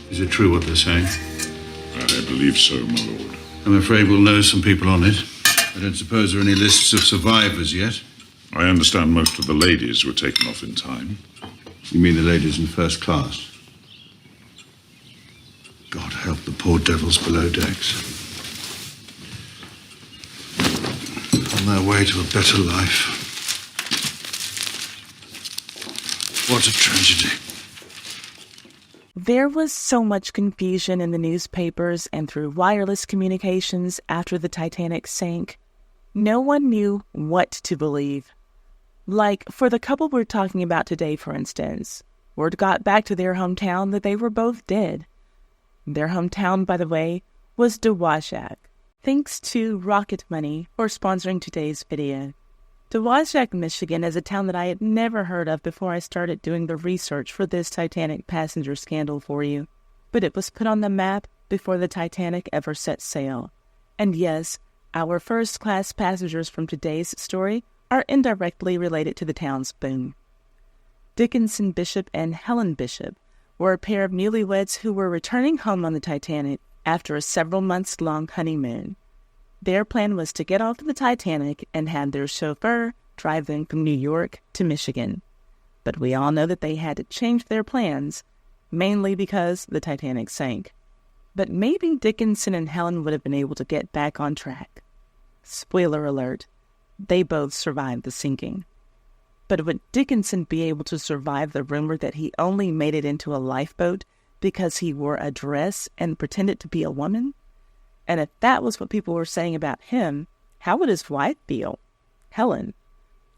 Is it true what they're saying? I believe so, my lord. I'm afraid we'll know some people on it. I don't suppose there are any lists of survivors yet. I understand most of the ladies were taken off in time. You mean the ladies in first class? God help the poor devils below decks. On their way to a better life. What a tragedy. There was so much confusion in the newspapers and through wireless communications after the Titanic sank. No one knew what to believe. Like, for the couple we're talking about today, for instance, word got back to their hometown that they were both dead. Their hometown, by the way, was Dowagiac. Thanks to Rocket Money for sponsoring today's video. Dowagiac, Michigan is a town that I had never heard of before I started doing the research for this Titanic passenger scandal for you. But it was put on the map before the Titanic ever set sail. And yes, our first-class passengers from today's story are indirectly related to the town's boom. Dickinson Bishop and Helen Bishop were a pair of newlyweds who were returning home on the Titanic after a several-months-long honeymoon. Their plan was to get off the Titanic and have their chauffeur drive them from New York to Michigan. But we all know that they had to change their plans, mainly because the Titanic sank. But maybe Dickinson and Helen would have been able to get back on track. Spoiler alert, they both survived the sinking. But would Dickinson be able to survive the rumor that he only made it into a lifeboat because he wore a dress and pretended to be a woman? And if that was what people were saying about him, how would his wife feel? Helen.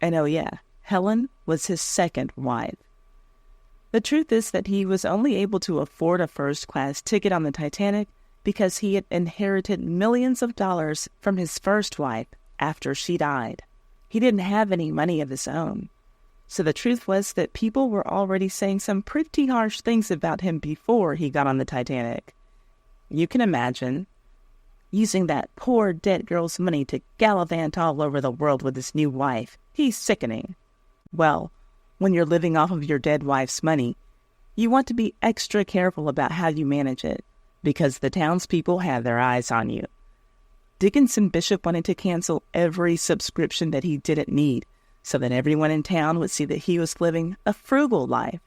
And oh yeah, Helen was his second wife. The truth is that he was only able to afford a first-class ticket on the Titanic because he had inherited millions of dollars from his first wife after she died. He didn't have any money of his own. So the truth was that people were already saying some pretty harsh things about him before he got on the Titanic. You can imagine using that poor dead girl's money to gallivant all over the world with his new wife. He's sickening. Well, when you're living off of your dead wife's money, you want to be extra careful about how you manage it, because the townspeople have their eyes on you. Dickinson Bishop wanted to cancel every subscription that he didn't need, so that everyone in town would see that he was living a frugal life.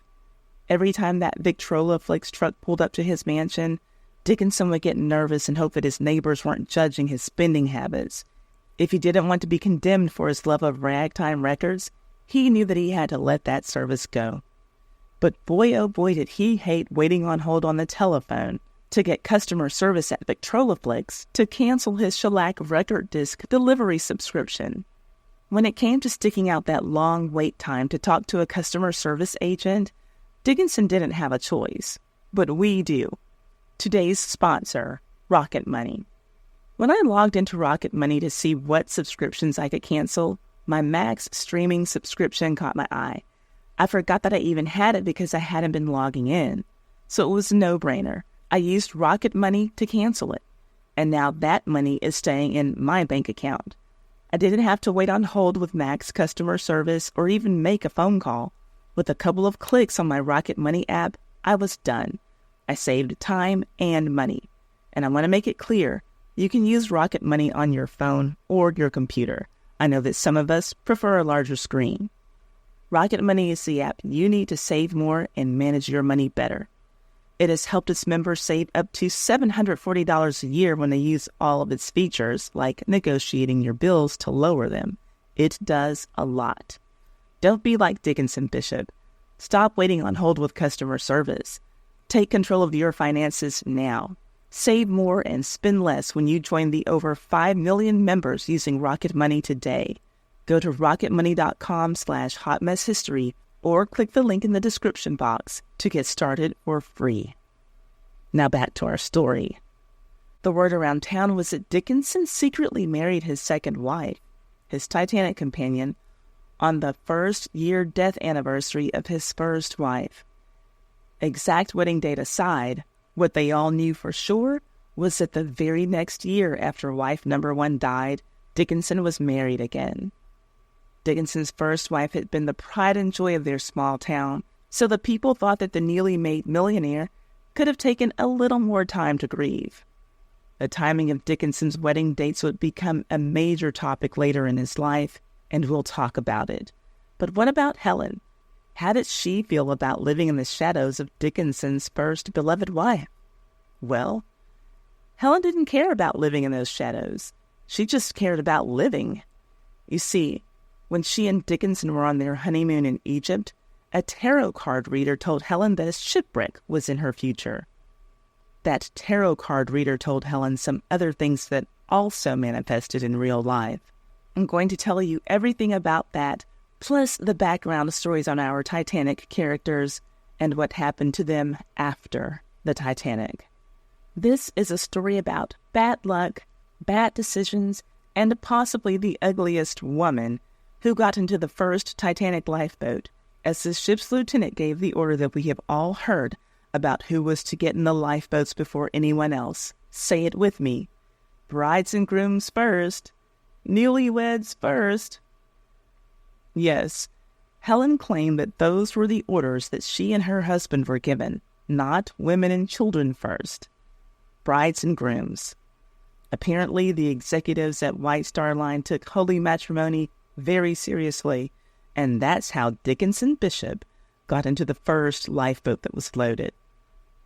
Every time that Victrola Flix truck pulled up to his mansion, Dickinson would get nervous and hope that his neighbors weren't judging his spending habits. If he didn't want to be condemned for his love of ragtime records, he knew that he had to let that service go. But boy, oh boy, did he hate waiting on hold on the telephone to get customer service at Victrola Flix to cancel his shellac record disc delivery subscription. When it came to sticking out that long wait time to talk to a customer service agent, Dickinson didn't have a choice, but we do. Today's sponsor, Rocket Money. When I logged into Rocket Money to see what subscriptions I could cancel, my Max streaming subscription caught my eye. I forgot that I even had it because I hadn't been logging in. So it was a no-brainer. I used Rocket Money to cancel it. And now that money is staying in my bank account. I didn't have to wait on hold with Max customer service or even make a phone call. With a couple of clicks on my Rocket Money app, I was done. I saved time and money. And I want to make it clear, you can use Rocket Money on your phone or your computer. I know that some of us prefer a larger screen. Rocket Money is the app you need to save more and manage your money better. It has helped its members save up to $740 a year when they use all of its features, like negotiating your bills to lower them. It does a lot. Don't be like Dickinson Bishop. Stop waiting on hold with customer service. Take control of your finances now. Save more and spend less when you join the over 5 million members using Rocket Money today. Go to rocketmoney.com/hotmesshistory or click the link in the description box to get started for free. Now back to our story. The word around town was that Dickinson secretly married his second wife, his Titanic companion, on the first-year death anniversary of his first wife. Exact wedding date aside, what they all knew for sure was that the very next year after wife number 1 died, Dickinson was married again. Dickinson's first wife had been the pride and joy of their small town, so the people thought that the newly made millionaire could have taken a little more time to grieve. The timing of Dickinson's wedding dates would become a major topic later in his life, and we'll talk about it. But what about Helen? How did she feel about living in the shadows of Dickinson's first beloved wife? Well, Helen didn't care about living in those shadows. She just cared about living. You see, when she and Dickinson were on their honeymoon in Egypt, a tarot card reader told Helen that a shipwreck was in her future. That tarot card reader told Helen some other things that also manifested in real life. I'm going to tell you everything about that, plus the background stories on our Titanic characters and what happened to them after the Titanic. This is a story about bad luck, bad decisions, and possibly the ugliest woman who got into the first Titanic lifeboat as the ship's lieutenant gave the order that we have all heard about who was to get in the lifeboats before anyone else. Say it with me. Brides and grooms first. Newlyweds first. Yes, Helen claimed that those were the orders that she and her husband were given, not women and children first. Brides and grooms. Apparently, the executives at White Star Line took holy matrimony very seriously, and that's how Dickinson Bishop got into the first lifeboat that was loaded.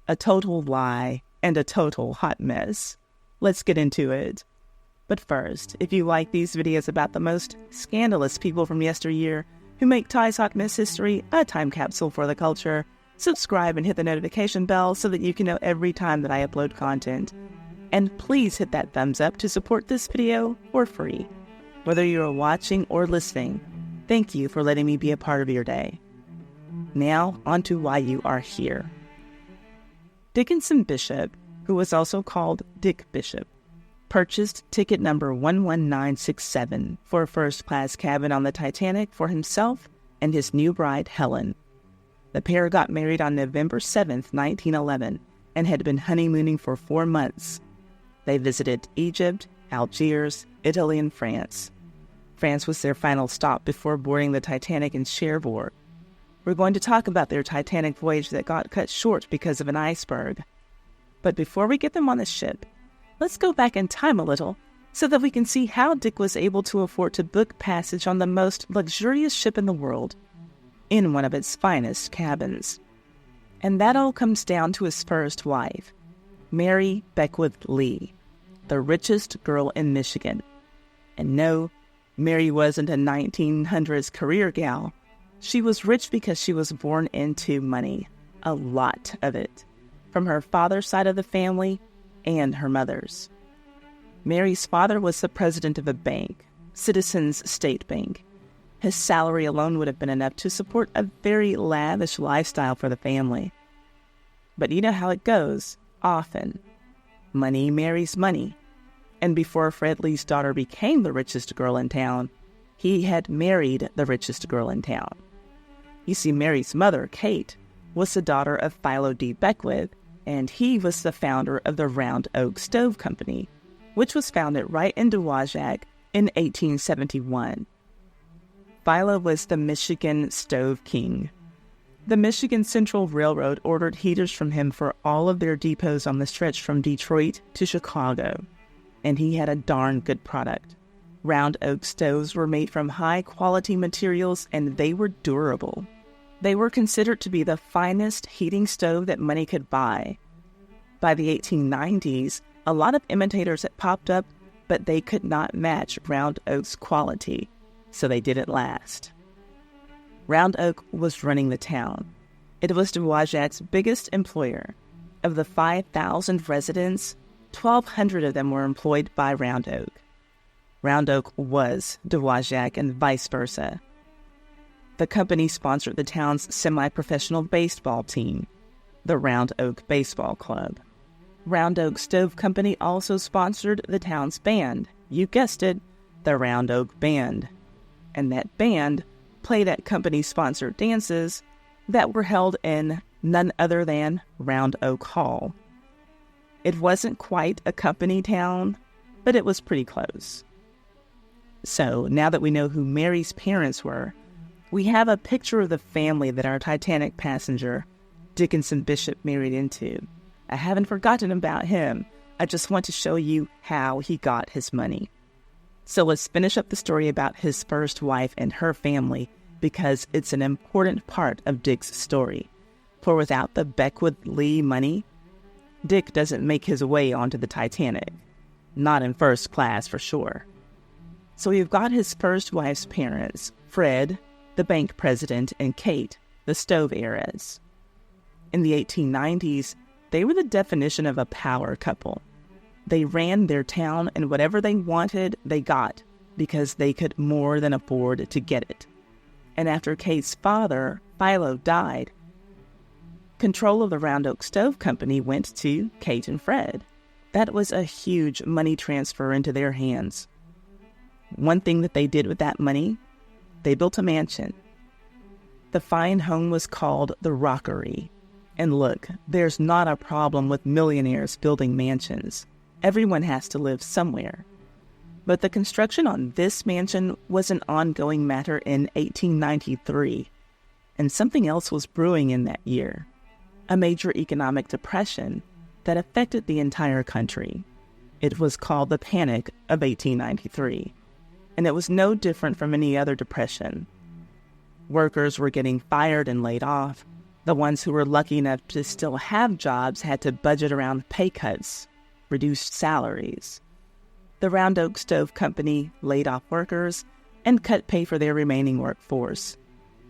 A total lie and a total hot mess. Let's get into it. But first, if you like these videos about the most scandalous people from yesteryear who make Ty's Hot Mess History a time capsule for the culture, subscribe and hit the notification bell so that you can know every time that I upload content. And please hit that thumbs up to support this video for free. Whether you are watching or listening, thank you for letting me be a part of your day. Now, on to why you are here. Dickinson Bishop, who was also called Dick Bishop, purchased ticket number 11967 for a first-class cabin on the Titanic for himself and his new bride, Helen. The pair got married on November 7th, 1911, and had been honeymooning for 4 months. They visited Egypt, Algiers, Italy, and France. France was their final stop before boarding the Titanic in Cherbourg. We're going to talk about their Titanic voyage that got cut short because of an iceberg. But before we get them on the ship, let's go back in time a little so that we can see how Dick was able to afford to book passage on the most luxurious ship in the world, in one of its finest cabins. And that all comes down to his first wife, Mary Beckwith Lee, the richest girl in Michigan. And no, Mary wasn't a 1900s career gal. She was rich because she was born into money, a lot of it, from her father's side of the family and her mother's. Mary's father was the president of a bank, Citizens State Bank. His salary alone would have been enough to support a very lavish lifestyle for the family. But you know how it goes, often. Money marries money. And before Fred Lee's daughter became the richest girl in town, he had married the richest girl in town. You see, Mary's mother, Kate, was the daughter of Philo D. Beckwith, and he was the founder of the Round Oak Stove Company, which was founded right in Dowagiac in 1871. Philo was the Michigan Stove King. The Michigan Central Railroad ordered heaters from him for all of their depots on the stretch from Detroit to Chicago, and he had a darn good product. Round Oak stoves were made from high-quality materials, and they were durable. They were considered to be the finest heating stove that money could buy. By the 1890s, a lot of imitators had popped up, but they could not match Round Oak's quality, so they didn't last. Round Oak was running the town. It was Dowagiac's biggest employer. Of the 5,000 residents, 1,200 of them were employed by Round Oak. Round Oak was Dowagiac and vice versa. The company sponsored the town's semi-professional baseball team, the Round Oak Baseball Club. Round Oak Stove Company also sponsored the town's band. You guessed it, the Round Oak Band. And that band played at company-sponsored dances that were held in none other than Round Oak Hall. It wasn't quite a company town, but it was pretty close. So, now that we know who Mary's parents were, we have a picture of the family that our Titanic passenger, Dickinson Bishop, married into. I haven't forgotten about him. I just want to show you how he got his money. So let's finish up the story about his first wife and her family, because it's an important part of Dick's story. For without the Beckwith-Lee money, Dick doesn't make his way onto the Titanic. Not in first class, for sure. So we've got his first wife's parents, Fred, the bank president, and Kate, the stove heiress. In the 1890s, they were the definition of a power couple. They ran their town, and whatever they wanted, they got, because they could more than afford to get it. And after Kate's father, Philo, died, control of the Round Oak Stove Company went to Kate and Fred. That was a huge money transfer into their hands. One thing that they did with that money, they built a mansion. The fine home was called the Rockery. And look, there's not a problem with millionaires building mansions. Everyone has to live somewhere. But the construction on this mansion was an ongoing matter in 1893, and something else was brewing in that year, a major economic depression that affected the entire country. It was called the Panic of 1893, and it was no different from any other depression. Workers were getting fired and laid off. The ones who were lucky enough to still have jobs had to budget around pay cuts, reduced salaries. The Round Oak Stove Company laid off workers and cut pay for their remaining workforce.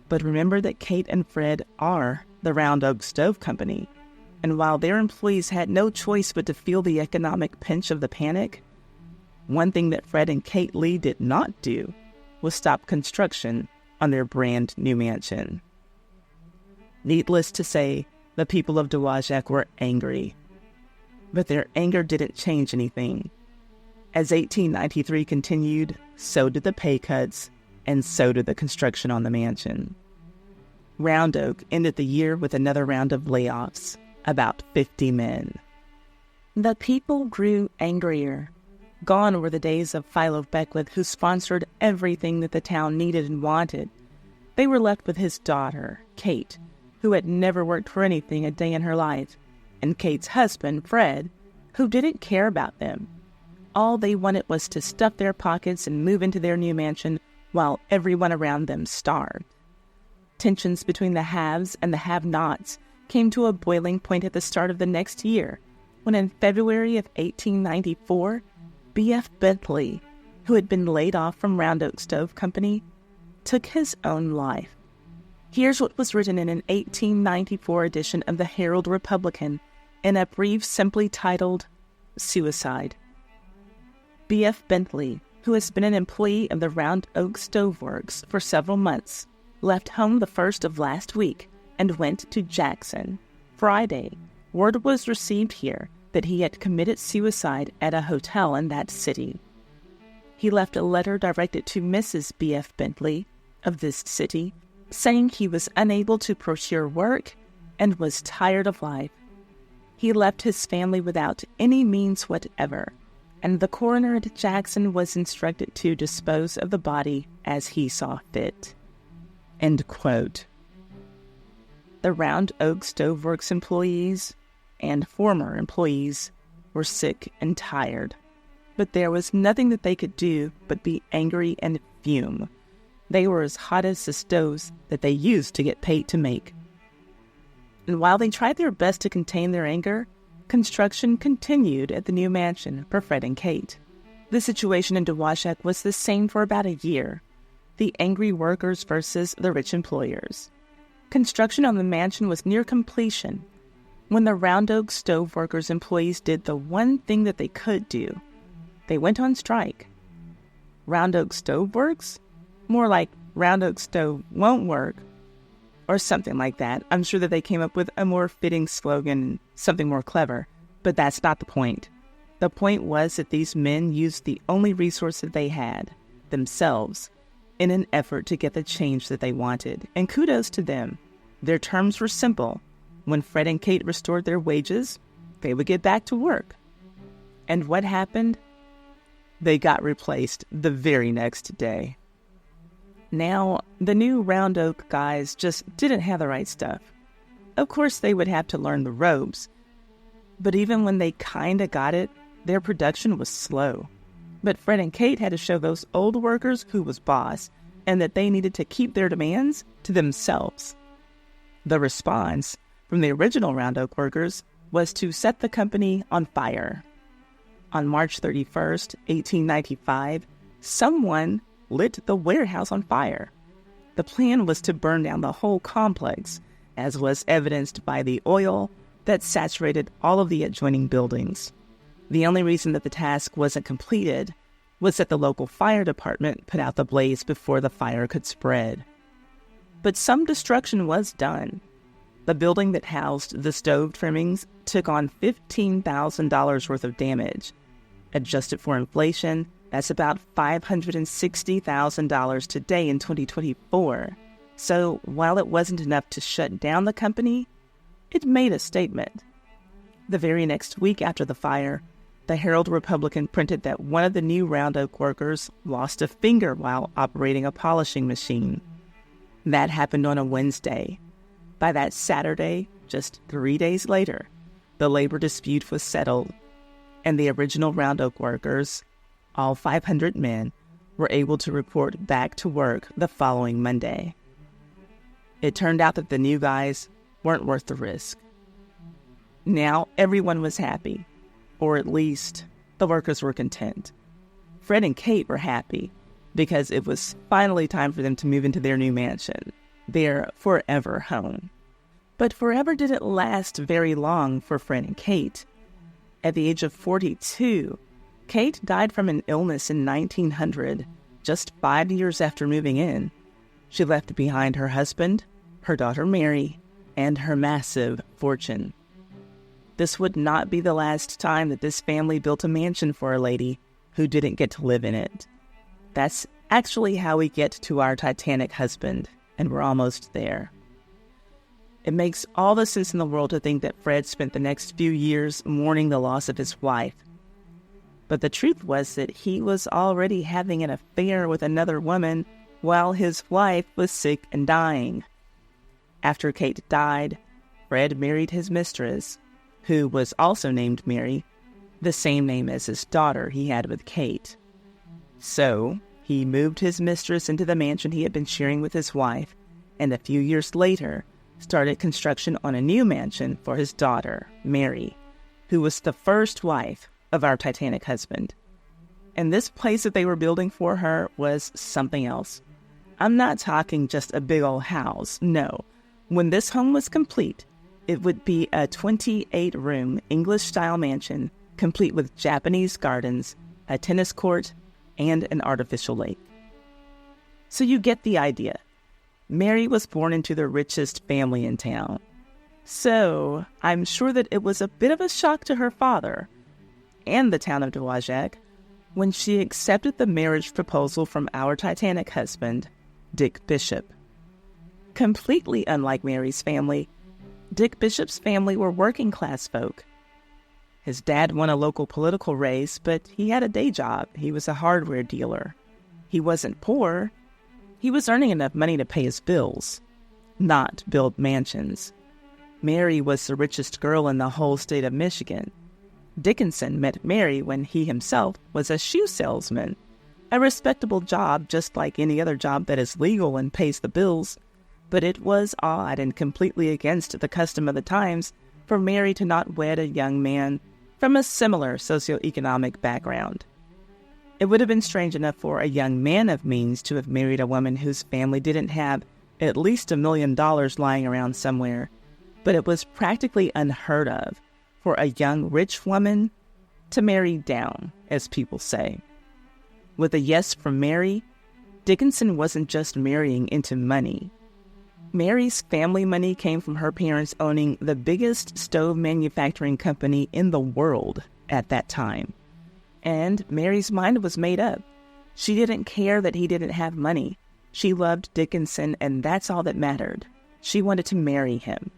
But remember that Kate and Fred are the Round Oak Stove Company, and while their employees had no choice but to feel the economic pinch of the panic, one thing that Fred and Kate Lee did not do was stop construction on their brand new mansion. Needless to say, the people of Dowagiac were angry. But their anger didn't change anything. As 1893 continued, so did the pay cuts, and so did the construction on the mansion. Round Oak ended the year with another round of layoffs, about 50 men. The people grew angrier. Gone were the days of Philo Beckwith, who sponsored everything that the town needed and wanted. They were left with his daughter, Kate, who had never worked for anything a day in her life, and Kate's husband, Fred, who didn't care about them. All they wanted was to stuff their pockets and move into their new mansion while everyone around them starved. Tensions between the haves and the have-nots came to a boiling point at the start of the next year, when in February of 1894, B.F. Bentley, who had been laid off from Round Oak Stove Company, took his own life. Here's what was written in an 1894 edition of the Herald Republican in a brief simply titled, Suicide. B.F. Bentley, who has been an employee of the Round Oak Stove Works for several months, left home the first of last week and went to Jackson. Friday, word was received here that he had committed suicide at a hotel in that city. He left a letter directed to Mrs. B.F. Bentley of this city, saying he was unable to procure work and was tired of life. He left his family without any means whatever, and the coroner at Jackson was instructed to dispose of the body as he saw fit. End quote. The Round Oak Stove Works employees and former employees were sick and tired, but there was nothing that they could do but be angry and fume. They were as hot as the stoves that they used to get paid to make. And while they tried their best to contain their anger, construction continued at the new mansion for Fred and Kate. The situation in Dowagiac was the same for about a year. The angry workers versus the rich employers. Construction on the mansion was near completion when the Round Oak Stove Workers employees did the one thing that they could do. They went on strike. Round Oak Stove Works? More like Round Oak Stove Won't Work, or something like that. I'm sure that they came up with a more fitting slogan, something more clever, but that's not the point. The point was that these men used the only resource that they had, themselves, in an effort to get the change that they wanted, and kudos to them. Their terms were simple. When Fred and Kate restored their wages, they would get back to work. And what happened? They got replaced the very next day. Now, the new Round Oak guys just didn't have the right stuff. Of course, they would have to learn the ropes, But even when they kinda got it, their production was slow. But Fred and Kate had to show those old workers who was boss and that they needed to keep their demands to themselves. The response from the original Round Oak workers was to set the company on fire. On March 31st, 1895, someone lit the warehouse on fire. The plan was to burn down the whole complex, as was evidenced by the oil that saturated all of the adjoining buildings. The only reason that the task wasn't completed was that the local fire department put out the blaze before the fire could spread. But some destruction was done. The building that housed the stove trimmings took on $15,000 worth of damage. Adjusted for inflation, that's about $560,000 today in 2024. So while it wasn't enough to shut down the company, it made a statement. The very next week after the fire, the Herald-Republican printed that one of the new Round Oak workers lost a finger while operating a polishing machine. That happened on a Wednesday. By that Saturday, just 3 days later, the labor dispute was settled, and the original Round Oak workers, all 500 men, were able to report back to work the following Monday. It turned out that the new guys weren't worth the risk. Now everyone was happy, or at least the workers were content. Fred and Kate were happy because it was finally time for them to move into their new mansion, their forever home. But forever didn't last very long for Fred and Kate. At the age of 42, Kate died from an illness in 1900, just 5 years after moving in. She left behind her husband, her daughter Mary, and her massive fortune. This would not be the last time that this family built a mansion for a lady who didn't get to live in it. That's actually how we get to our Titanic husband, and we're almost there. It makes all the sense in the world to think that Fred spent the next few years mourning the loss of his wife. But the truth was that he was already having an affair with another woman while his wife was sick and dying. After Kate died, Fred married his mistress, who was also named Mary, the same name as his daughter he had with Kate. So, he moved his mistress into the mansion he had been sharing with his wife, and a few years later, started construction on a new mansion for his daughter, Mary, who was the first wife of our Titanic husband. And this place that they were building for her was something else. I'm not talking just a big old house, no. When this home was complete, it would be a 28-room English-style mansion, complete with Japanese gardens, a tennis court, and an artificial lake. So you get the idea. Mary was born into the richest family in town. So I'm sure that it was a bit of a shock to her father and the town of Dowagiac when she accepted the marriage proposal from our Titanic husband, Dick Bishop. Completely unlike Mary's family, Dick Bishop's family were working-class folk. His dad won a local political race, but he had a day job. He was a hardware dealer. He wasn't poor. He was earning enough money to pay his bills, not build mansions. Mary was the richest girl in the whole state of Michigan. Dickinson met Mary when he himself was a shoe salesman, a respectable job just like any other job that is legal and pays the bills. But it was odd and completely against the custom of the times for Mary to not wed a young man from a similar socioeconomic background. It would have been strange enough for a young man of means to have married a woman whose family didn't have at least $1 million lying around somewhere, but it was practically unheard of for a young rich woman to marry down, as people say. With a yes from Mary, Dickinson wasn't just marrying into money. Mary's family money came from her parents owning the biggest stove manufacturing company in the world at that time. And Mary's mind was made up. She didn't care that he didn't have money. She loved Dickinson, and that's all that mattered. She wanted to marry him.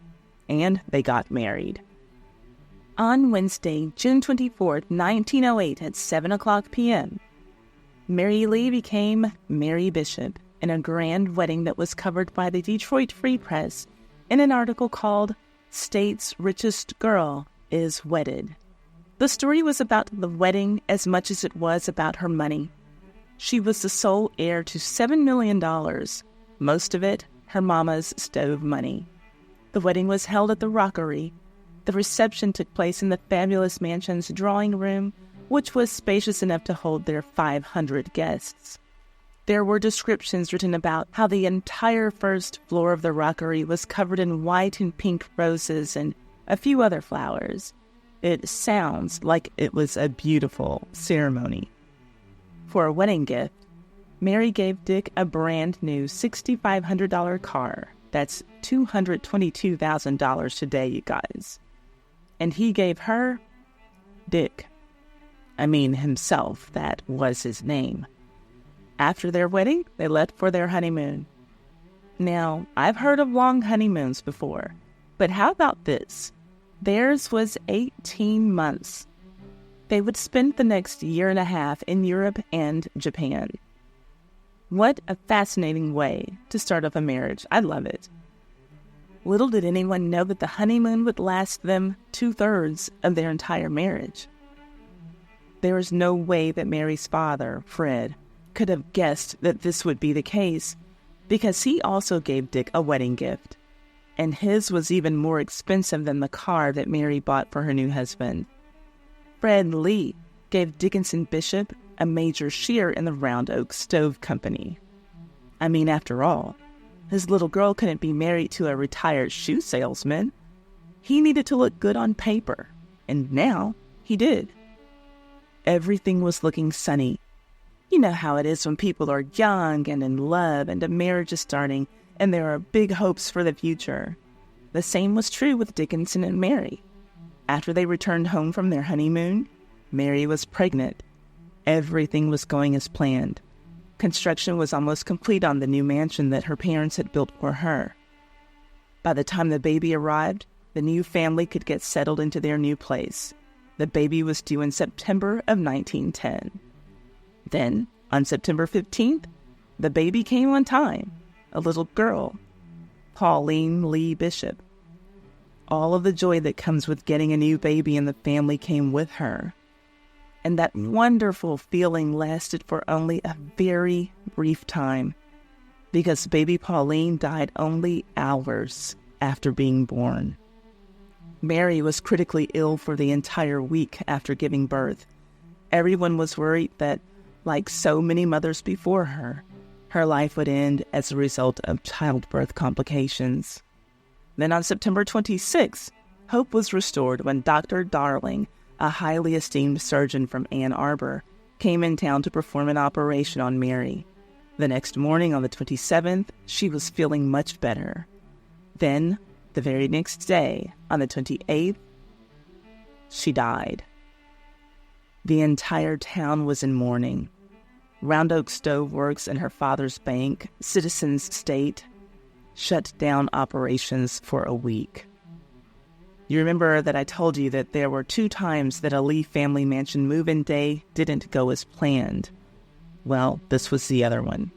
And they got married. On Wednesday, June 24th, 1908 at 7 o'clock p.m., Mary Lee became Mary Bishop in a grand wedding that was covered by the Detroit Free Press in an article called State's Richest Girl is Wedded. The story was about the wedding as much as it was about her money. She was the sole heir to $7 million, most of it her mama's stove money. The wedding was held at the Rockery. The reception took place in the fabulous mansion's drawing room, which was spacious enough to hold their 500 guests. There were descriptions written about how the entire first floor of the Rockery was covered in white and pink roses and a few other flowers. It sounds like it was a beautiful ceremony. For a wedding gift, Mary gave Dick a brand new $6,500 car. That's $222,000 today, you guys. And he gave her Dick. Himself, that was his name. After their wedding, they left for their honeymoon. Now, I've heard of long honeymoons before, but how about this? Theirs was 18 months. They would spend the next year and a half in Europe and Japan. What a fascinating way to start off a marriage. I love it. Little did anyone know that the honeymoon would last them 2/3 of their entire marriage. There is no way that Mary's father, Fred, could have guessed that this would be the case, because he also gave Dick a wedding gift, and his was even more expensive than the car that Mary bought for her new husband. Fred Lee gave Dickinson Bishop a major share in the Round Oak Stove Company. After all, his little girl couldn't be married to a retired shoe salesman. He needed to look good on paper, and now he did. Everything was looking sunny. You know how it is when people are young and in love and a marriage is starting and there are big hopes for the future. The same was true with Dickinson and Mary. After they returned home from their honeymoon, Mary was pregnant. Everything was going as planned. Construction was almost complete on the new mansion that her parents had built for her. By the time the baby arrived, the new family could get settled into their new place. The baby was due in September of 1910. Then, on September 15th, the baby came on time, a little girl, Pauline Lee Bishop. All of the joy that comes with getting a new baby in the family came with her. And that wonderful feeling lasted for only a very brief time, because baby Pauline died only hours after being born. Mary was critically ill for the entire week after giving birth. Everyone was worried that, like so many mothers before her, her life would end as a result of childbirth complications. Then on September 26th, hope was restored when Dr. Darling, a highly esteemed surgeon from Ann Arbor, came in town to perform an operation on Mary. The next morning, on the 27th, she was feeling much better. Then, the very next day, on the 28th, she died. The entire town was in mourning. Round Oak Stove Works and her father's bank, Citizens State, shut down operations for a week. You remember that I told you that there were 2 times that a Lee family mansion move-in day didn't go as planned. Well, this was the other one.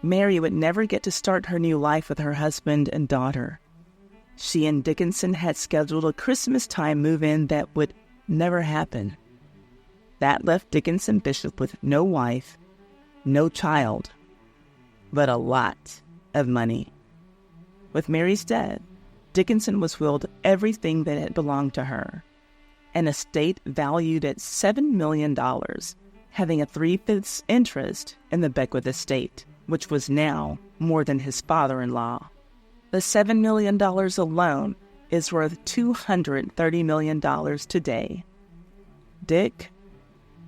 Mary would never get to start her new life with her husband and daughter. She and Dickinson had scheduled a Christmas-time move-in that would never happen. That left Dickinson Bishop with no wife, no child, but a lot of money. With Mary's death, Dickinson was willed everything that had belonged to her, an estate valued at $7 million, having a 3/5 interest in the Beckwith estate, which was now more than his father-in-law. The $7 million alone is worth $230 million today. Dick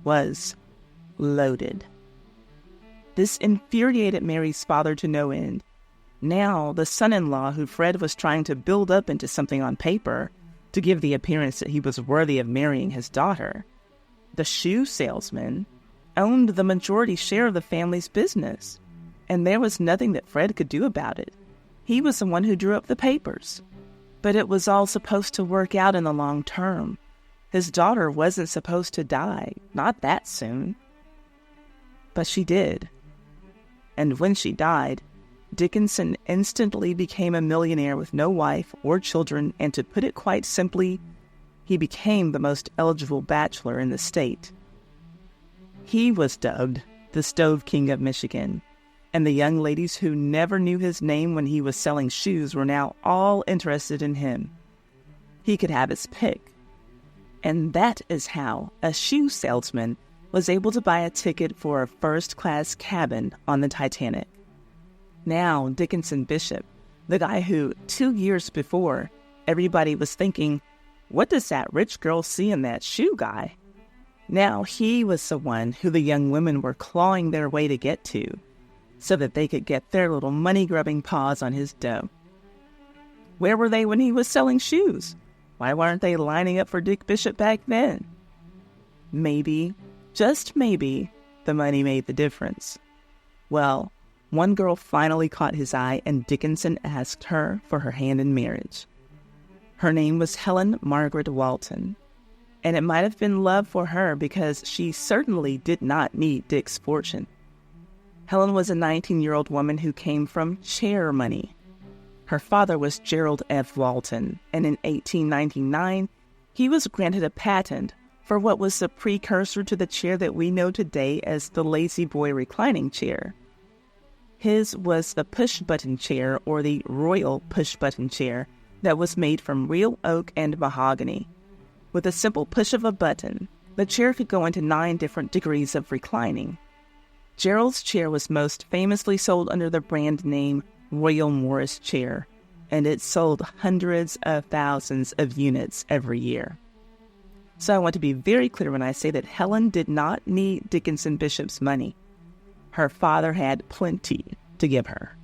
was loaded. This infuriated Mary's father to no end. Now, the son-in-law who Fred was trying to build up into something on paper to give the appearance that he was worthy of marrying his daughter, the shoe salesman, owned the majority share of the family's business, and there was nothing that Fred could do about it. He was the one who drew up the papers. But it was all supposed to work out in the long term. His daughter wasn't supposed to die, not that soon. But she did. And when she died, Dickinson instantly became a millionaire with no wife or children, and to put it quite simply, he became the most eligible bachelor in the state. He was dubbed the Stove King of Michigan, and the young ladies who never knew his name when he was selling shoes were now all interested in him. He could have his pick. And that is how a shoe salesman was able to buy a ticket for a first-class cabin on the Titanic. Now, Dickinson Bishop, the guy who 2 years before, everybody was thinking, what does that rich girl see in that shoe guy? Now he was the one who the young women were clawing their way to get to, so that they could get their little money-grubbing paws on his dough. Where were they when he was selling shoes? Why weren't they lining up for Dick Bishop back then? Maybe, just maybe, the money made the difference. Well, one girl finally caught his eye, and Dickinson asked her for her hand in marriage. Her name was Helen Margaret Walton, and it might have been love for her because she certainly did not need Dick's fortune. Helen was a 19-year-old woman who came from chair money. Her father was Gerald F. Walton, and in 1899, he was granted a patent for what was the precursor to the chair that we know today as the Lazy Boy reclining chair. His was the push-button chair, or the Royal push-button chair, that was made from real oak and mahogany. With a simple push of a button, the chair could go into 9 different degrees of reclining. Gerald's chair was most famously sold under the brand name Royal Morris Chair, and it sold hundreds of thousands of units every year. So I want to be very clear when I say that Helen did not need Dickinson Bishop's money. Her father had plenty to give her.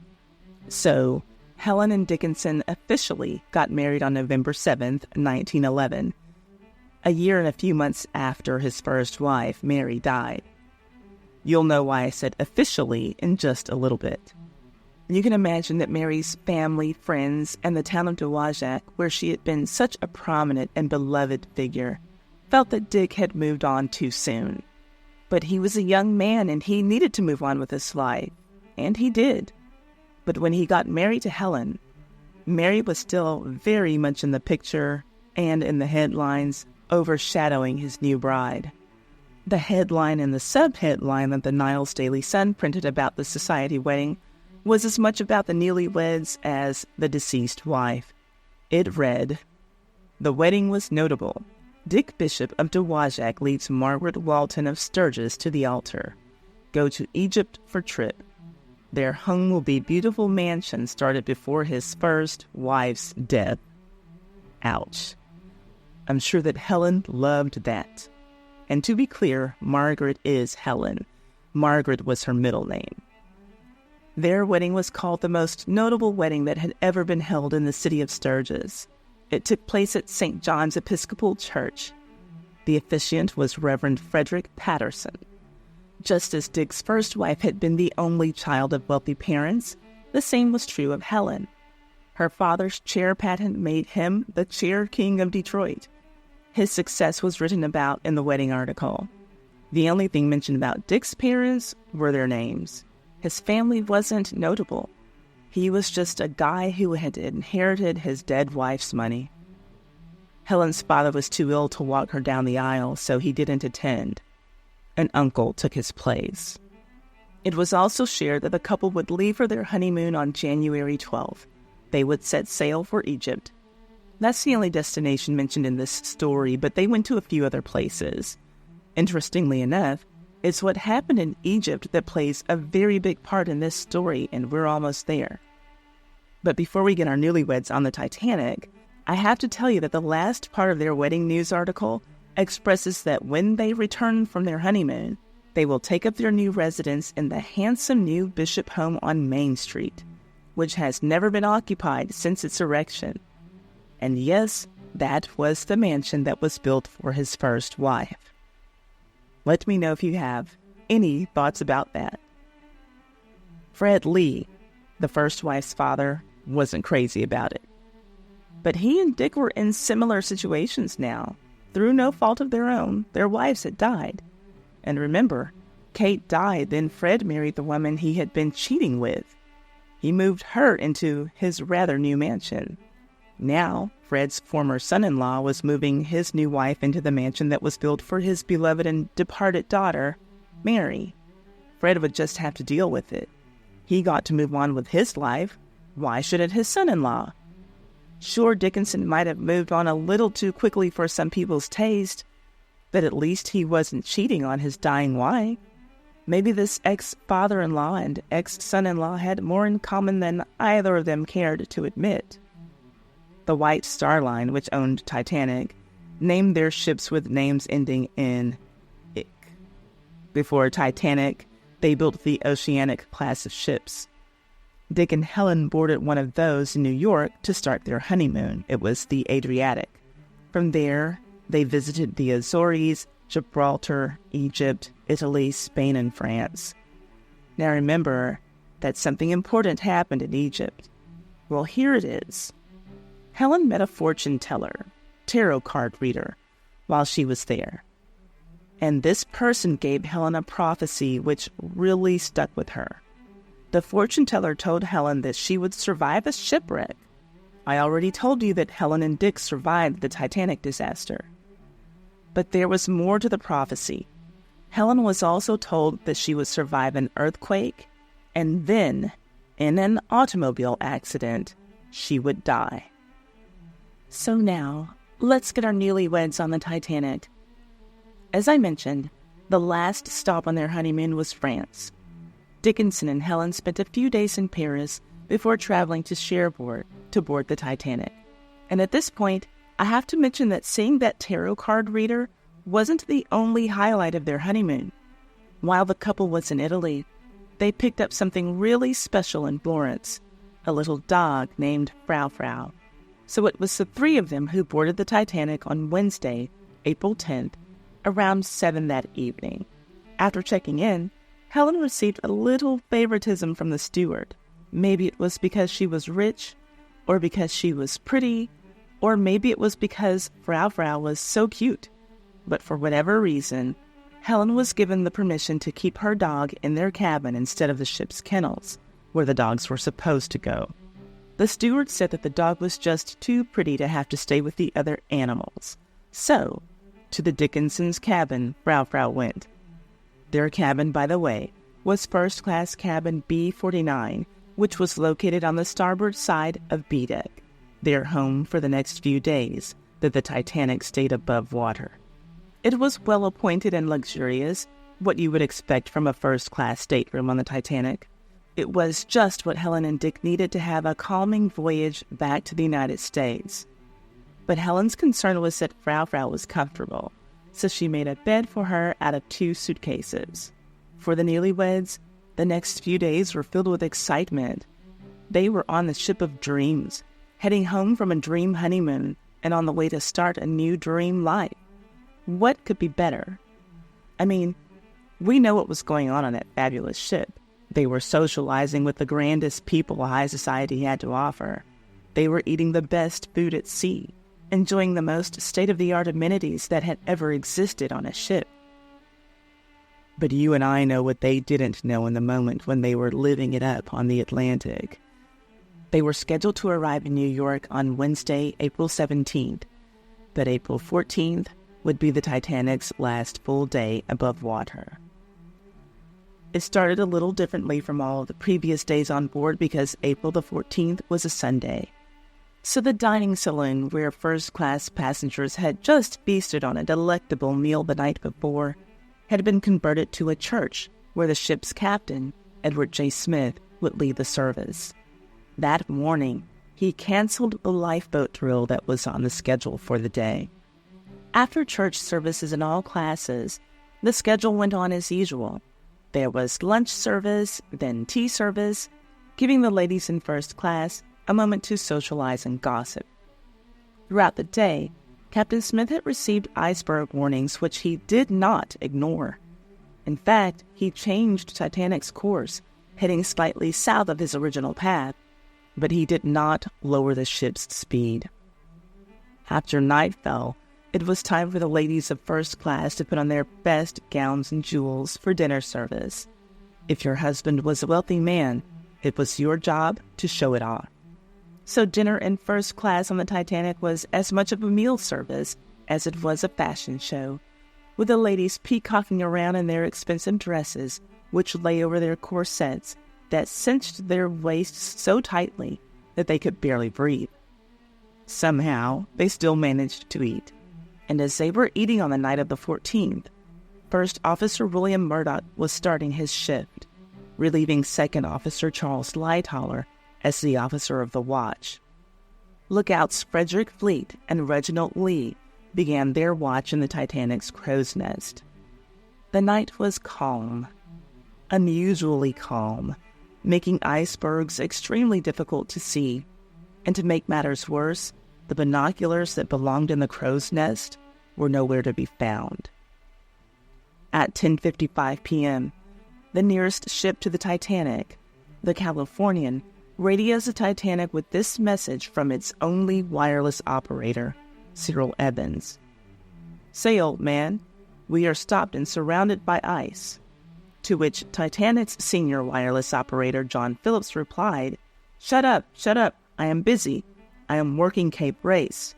So Helen and Dickinson officially got married on November 7th, 1911, a year and a few months after his first wife, Mary, died. You'll know why I said officially in just a little bit. You can imagine that Mary's family, friends, and the town of Dowagiac, where she had been such a prominent and beloved figure, felt that Dick had moved on too soon. But he was a young man and he needed to move on with his life, and he did. But when he got married to Helen, Mary was still very much in the picture and in the headlines, overshadowing his new bride. The headline and the sub-headline that the Niles Daily Sun printed about the society wedding was as much about the newlyweds as the deceased wife. It read, "The wedding was notable. Dick Bishop of Dowagiac leads Margaret Walton of Sturgis to the altar. Go to Egypt for trip. Their home will be beautiful mansion started before his first wife's death." Ouch. I'm sure that Helen loved that. And to be clear, Margaret is Helen. Margaret was her middle name. Their wedding was called the most notable wedding that had ever been held in the city of Sturgis. It took place at St. John's Episcopal Church. The officiant was Reverend Frederick Patterson. Just as Dick's first wife had been the only child of wealthy parents, the same was true of Helen. Her father's chair patent made him the Chair King of Detroit. His success was written about in the wedding article. The only thing mentioned about Dick's parents were their names. His family wasn't notable. He was just a guy who had inherited his dead wife's money. Helen's father was too ill to walk her down the aisle, so he didn't attend. An uncle took his place. It was also shared that the couple would leave for their honeymoon on January 12th. They would set sail for Egypt. That's the only destination mentioned in this story, but they went to a few other places. Interestingly enough, it's what happened in Egypt that plays a very big part in this story, and we're almost there. But before we get our newlyweds on the Titanic, I have to tell you that the last part of their wedding news article expresses that when they return from their honeymoon, they will take up their new residence in the handsome new Bishop home on Main Street, which has never been occupied since its erection. And yes, that was the mansion that was built for his first wife. Let me know if you have any thoughts about that. Fred Lee, the first wife's father, wasn't crazy about it. But he and Dick were in similar situations now. Through no fault of their own, their wives had died. And remember, Kate died, then Fred married the woman he had been cheating with. He moved her into his rather new mansion. Now, Fred's former son-in-law was moving his new wife into the mansion that was built for his beloved and departed daughter, Mary. Fred would just have to deal with it. He got to move on with his life. Why shouldn't his son-in-law? Sure, Dickinson might have moved on a little too quickly for some people's taste, but at least he wasn't cheating on his dying wife. Maybe this ex-father-in-law and ex-son-in-law had more in common than either of them cared to admit. The White Star Line, which owned Titanic, named their ships with names ending in "ick." Before Titanic, they built the Oceanic class of ships. Dick and Helen boarded one of those in New York to start their honeymoon. It was the Adriatic. From there, they visited the Azores, Gibraltar, Egypt, Italy, Spain, and France. Now remember that something important happened in Egypt. Well, here it is. Helen met a fortune teller, tarot card reader, while she was there. And this person gave Helen a prophecy which really stuck with her. The fortune teller told Helen that she would survive a shipwreck. I already told you that Helen and Dick survived the Titanic disaster. But there was more to the prophecy. Helen was also told that she would survive an earthquake, and then, in an automobile accident, she would die. So now, let's get our newlyweds on the Titanic. As I mentioned, the last stop on their honeymoon was France. Dickinson and Helen spent a few days in Paris before traveling to Cherbourg to board the Titanic. And at this point, I have to mention that seeing that tarot card reader wasn't the only highlight of their honeymoon. While the couple was in Italy, they picked up something really special in Florence, a little dog named Frau. So it was the three of them who boarded the Titanic on Wednesday, April 10th, around 7 that evening. After checking in, Helen received a little favoritism from the steward. Maybe it was because she was rich, or because she was pretty, or maybe it was because Frau was so cute. But for whatever reason, Helen was given the permission to keep her dog in their cabin instead of the ship's kennels, where the dogs were supposed to go. The steward said that the dog was just too pretty to have to stay with the other animals. So, to the Dickinson's cabin, Frau went. Their cabin, by the way, was first-class cabin B49, which was located on the starboard side of B deck, their home for the next few days that the Titanic stayed above water. It was well-appointed and luxurious, what you would expect from a first-class stateroom on the Titanic. It was just what Helen and Dick needed to have a calming voyage back to the United States. But Helen's concern was that Frau was comfortable, so she made a bed for her out of 2 suitcases. For the newlyweds, the next few days were filled with excitement. They were on the ship of dreams, heading home from a dream honeymoon and on the way to start a new dream life. What could be better? I mean, we know what was going on that fabulous ship. They were socializing with the grandest people high society had to offer. They were eating the best food at sea, enjoying the most state-of-the-art amenities that had ever existed on a ship. But you and I know what they didn't know in the moment when they were living it up on the Atlantic. They were scheduled to arrive in New York on Wednesday, April 17th, but April 14th would be the Titanic's last full day above water. It started a little differently from all of the previous days on board because April the 14th was a Sunday. So the dining saloon where first-class passengers had just feasted on a delectable meal the night before had been converted to a church where the ship's captain, Edward J. Smith, would lead the service. That morning, he canceled the lifeboat drill that was on the schedule for the day. After church services in all classes, the schedule went on as usual. There was lunch service, then tea service, giving the ladies in first class a moment to socialize and gossip. Throughout the day, Captain Smith had received iceberg warnings which he did not ignore. In fact, he changed Titanic's course, heading slightly south of his original path, but he did not lower the ship's speed. After night fell, it was time for the ladies of first class to put on their best gowns and jewels for dinner service. If your husband was a wealthy man, it was your job to show it off. So dinner in first class on the Titanic was as much of a meal service as it was a fashion show, with the ladies peacocking around in their expensive dresses, which lay over their corsets that cinched their waists so tightly that they could barely breathe. Somehow, they still managed to eat, and as they were eating on the night of the 14th, First Officer William Murdoch was starting his shift, relieving Second Officer Charles Lightoller as the officer of the watch. Lookouts Frederick Fleet and Reginald Lee began their watch in the Titanic's crow's nest. The night was calm, unusually calm, making icebergs extremely difficult to see, and to make matters worse, the binoculars that belonged in the crow's nest were nowhere to be found. At 10:55 p.m., the nearest ship to the Titanic, the Californian, radios the Titanic with this message from its only wireless operator, Cyril Evans. "Say, old man, we are stopped and surrounded by ice." To which Titanic's senior wireless operator, John Phillips, replied, shut up, I am busy. I am working Cape Race,"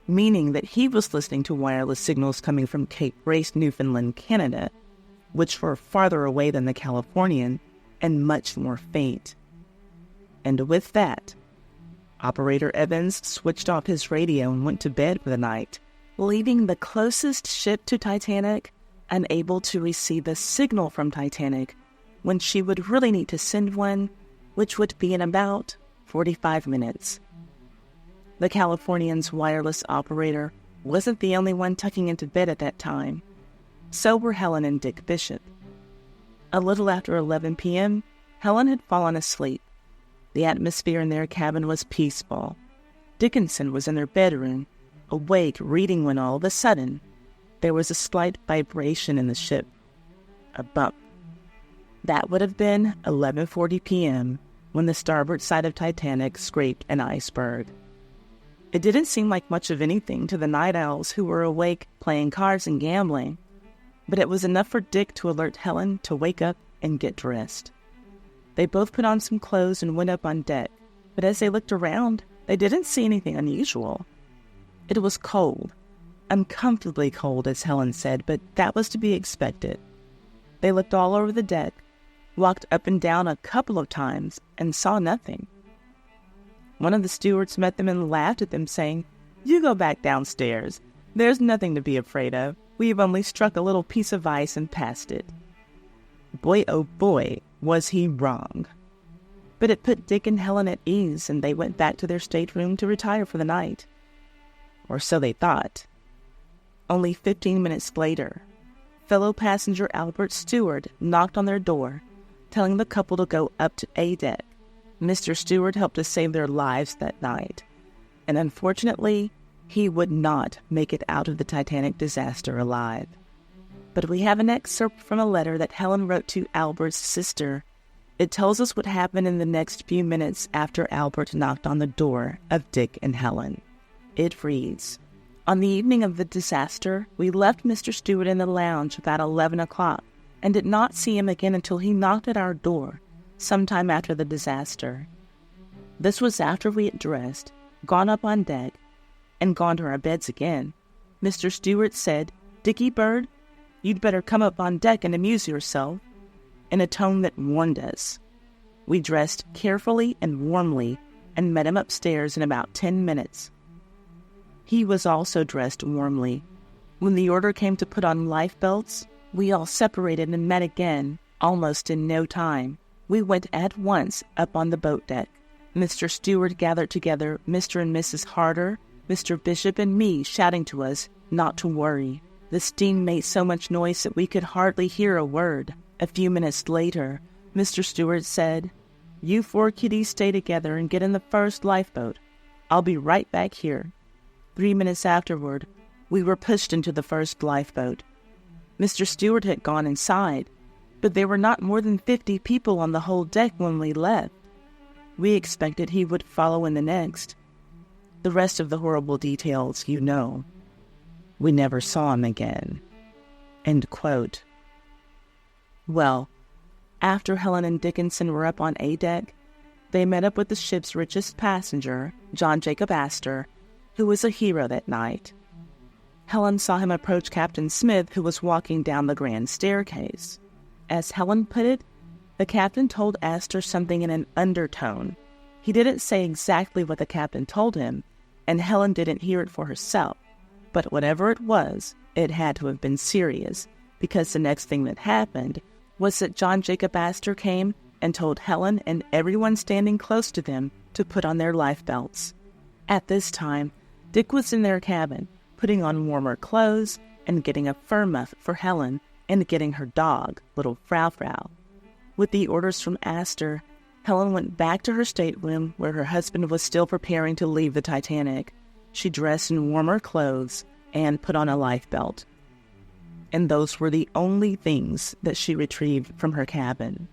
meaning that he was listening to wireless signals coming from Cape Race, Newfoundland, Canada, which were farther away than the Californian and much more faint. And with that, Operator Evans switched off his radio and went to bed for the night, leaving the closest ship to Titanic unable to receive a signal from Titanic when she would really need to send one, which would be in about 45 minutes. The Californian's wireless operator wasn't the only one tucking into bed at that time. So were Helen and Dick Bishop. A little after 11 p.m., Helen had fallen asleep. The atmosphere in their cabin was peaceful. Dickinson was in their bedroom, awake reading, when all of a sudden, there was a slight vibration in the ship. A bump. That would have been 11:40 p.m. when the starboard side of Titanic scraped an iceberg. It didn't seem like much of anything to the night owls who were awake playing cards and gambling, but it was enough for Dick to alert Helen to wake up and get dressed. They both put on some clothes and went up on deck, but as they looked around, they didn't see anything unusual. It was cold, uncomfortably cold, as Helen said, but that was to be expected. They looked all over the deck, walked up and down a couple of times, and saw nothing. One of the stewards met them and laughed at them, saying, "You go back downstairs. There's nothing to be afraid of. We've only struck a little piece of ice and passed it." Boy, oh boy, was he wrong. But it put Dick and Helen at ease, and they went back to their stateroom to retire for the night. Or so they thought. Only 15 minutes later, fellow passenger Albert Stewart knocked on their door, telling the couple to go up to A deck. Mr. Stewart helped to save their lives that night, and unfortunately, he would not make it out of the Titanic disaster alive. But we have an excerpt from a letter that Helen wrote to Albert's sister. It tells us what happened in the next few minutes after Albert knocked on the door of Dick and Helen. It reads, "On the evening of the disaster, we left Mr. Stewart in the lounge about 11 o'clock and did not see him again until he knocked at our door sometime after the disaster. This was after we had dressed, gone up on deck, and gone to our beds again. Mr. Stewart said, 'Dickie Bird, you'd better come up on deck and amuse yourself,' in a tone that warned us. We dressed carefully and warmly and met him upstairs in about 10 minutes. He was also dressed warmly. When the order came to put on life belts, we all separated and met again, almost in no time. We went at once up on the boat deck. Mr. Stewart gathered together Mr. and Mrs. Harder, Mr. Bishop, and me, shouting to us not to worry. The steam made so much noise that we could hardly hear a word. A few minutes later, Mr. Stewart said, 'You 4 kiddies stay together and get in the first lifeboat. I'll be right back here.' 3 minutes afterward, we were pushed into the first lifeboat. Mr. Stewart had gone inside, but there were not more than 50 people on the whole deck when we left. We expected he would follow in the next. The rest of the horrible details you know. We never saw him again." End quote. Well, after Helen and Dickinson were up on A deck, they met up with the ship's richest passenger, John Jacob Astor, who was a hero that night. Helen saw him approach Captain Smith, who was walking down the grand staircase. As Helen put it, the captain told Astor something in an undertone. He didn't say exactly what the captain told him, and Helen didn't hear it for herself. But whatever it was, it had to have been serious, because the next thing that happened was that John Jacob Astor came and told Helen and everyone standing close to them to put on their life belts. At this time, Dick was in their cabin, putting on warmer clothes and getting a fur muff for Helen and getting her dog, little Frau Frau. With the orders from Astor, Helen went back to her stateroom where her husband was still preparing to leave the Titanic. She dressed in warmer clothes and put on a life belt. And those were the only things that she retrieved from her cabin.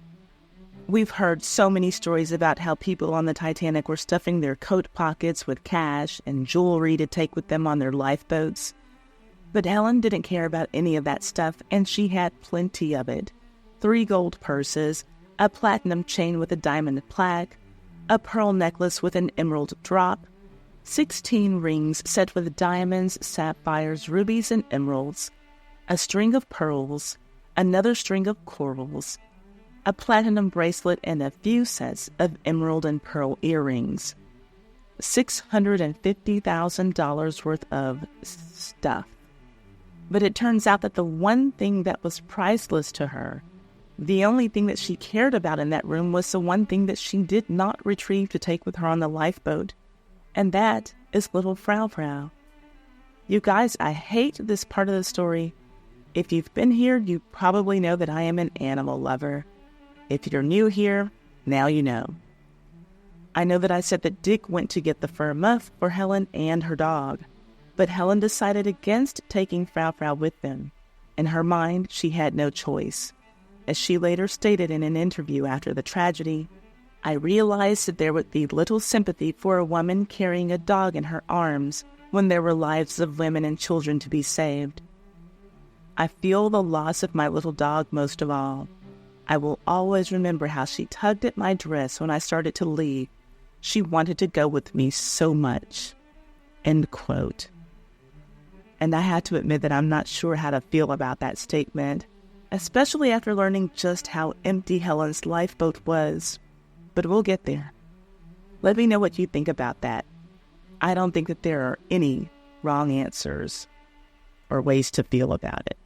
We've heard so many stories about how people on the Titanic were stuffing their coat pockets with cash and jewelry to take with them on their lifeboats. But Helen didn't care about any of that stuff, and she had plenty of it. 3 gold purses, a platinum chain with a diamond plaque, a pearl necklace with an emerald drop, 16 rings set with diamonds, sapphires, rubies, and emeralds, a string of pearls, another string of corals, a platinum bracelet, and a few sets of emerald and pearl earrings. $650,000 worth of stuff. But it turns out that the one thing that was priceless to her, the only thing that she cared about in that room, was the one thing that she did not retrieve to take with her on the lifeboat, and that is little Frau Frau. You guys, I hate this part of the story. If you've been here, you probably know that I am an animal lover. If you're new here, now you know. I know that I said that Dick went to get the fur muff for Helen and her dog, but Helen decided against taking Frau Frau with them. In her mind, she had no choice. As she later stated in an interview after the tragedy, I realized that there would be little sympathy for a woman carrying a dog in her arms when there were lives of women and children to be saved. I feel the loss of my little dog most of all. I will always remember how she tugged at my dress when I started to leave. She wanted to go with me so much." End quote. And I had to admit that I'm not sure how to feel about that statement, especially after learning just how empty Helen's lifeboat was. But we'll get there. Let me know what you think about that. I don't think that there are any wrong answers or ways to feel about it.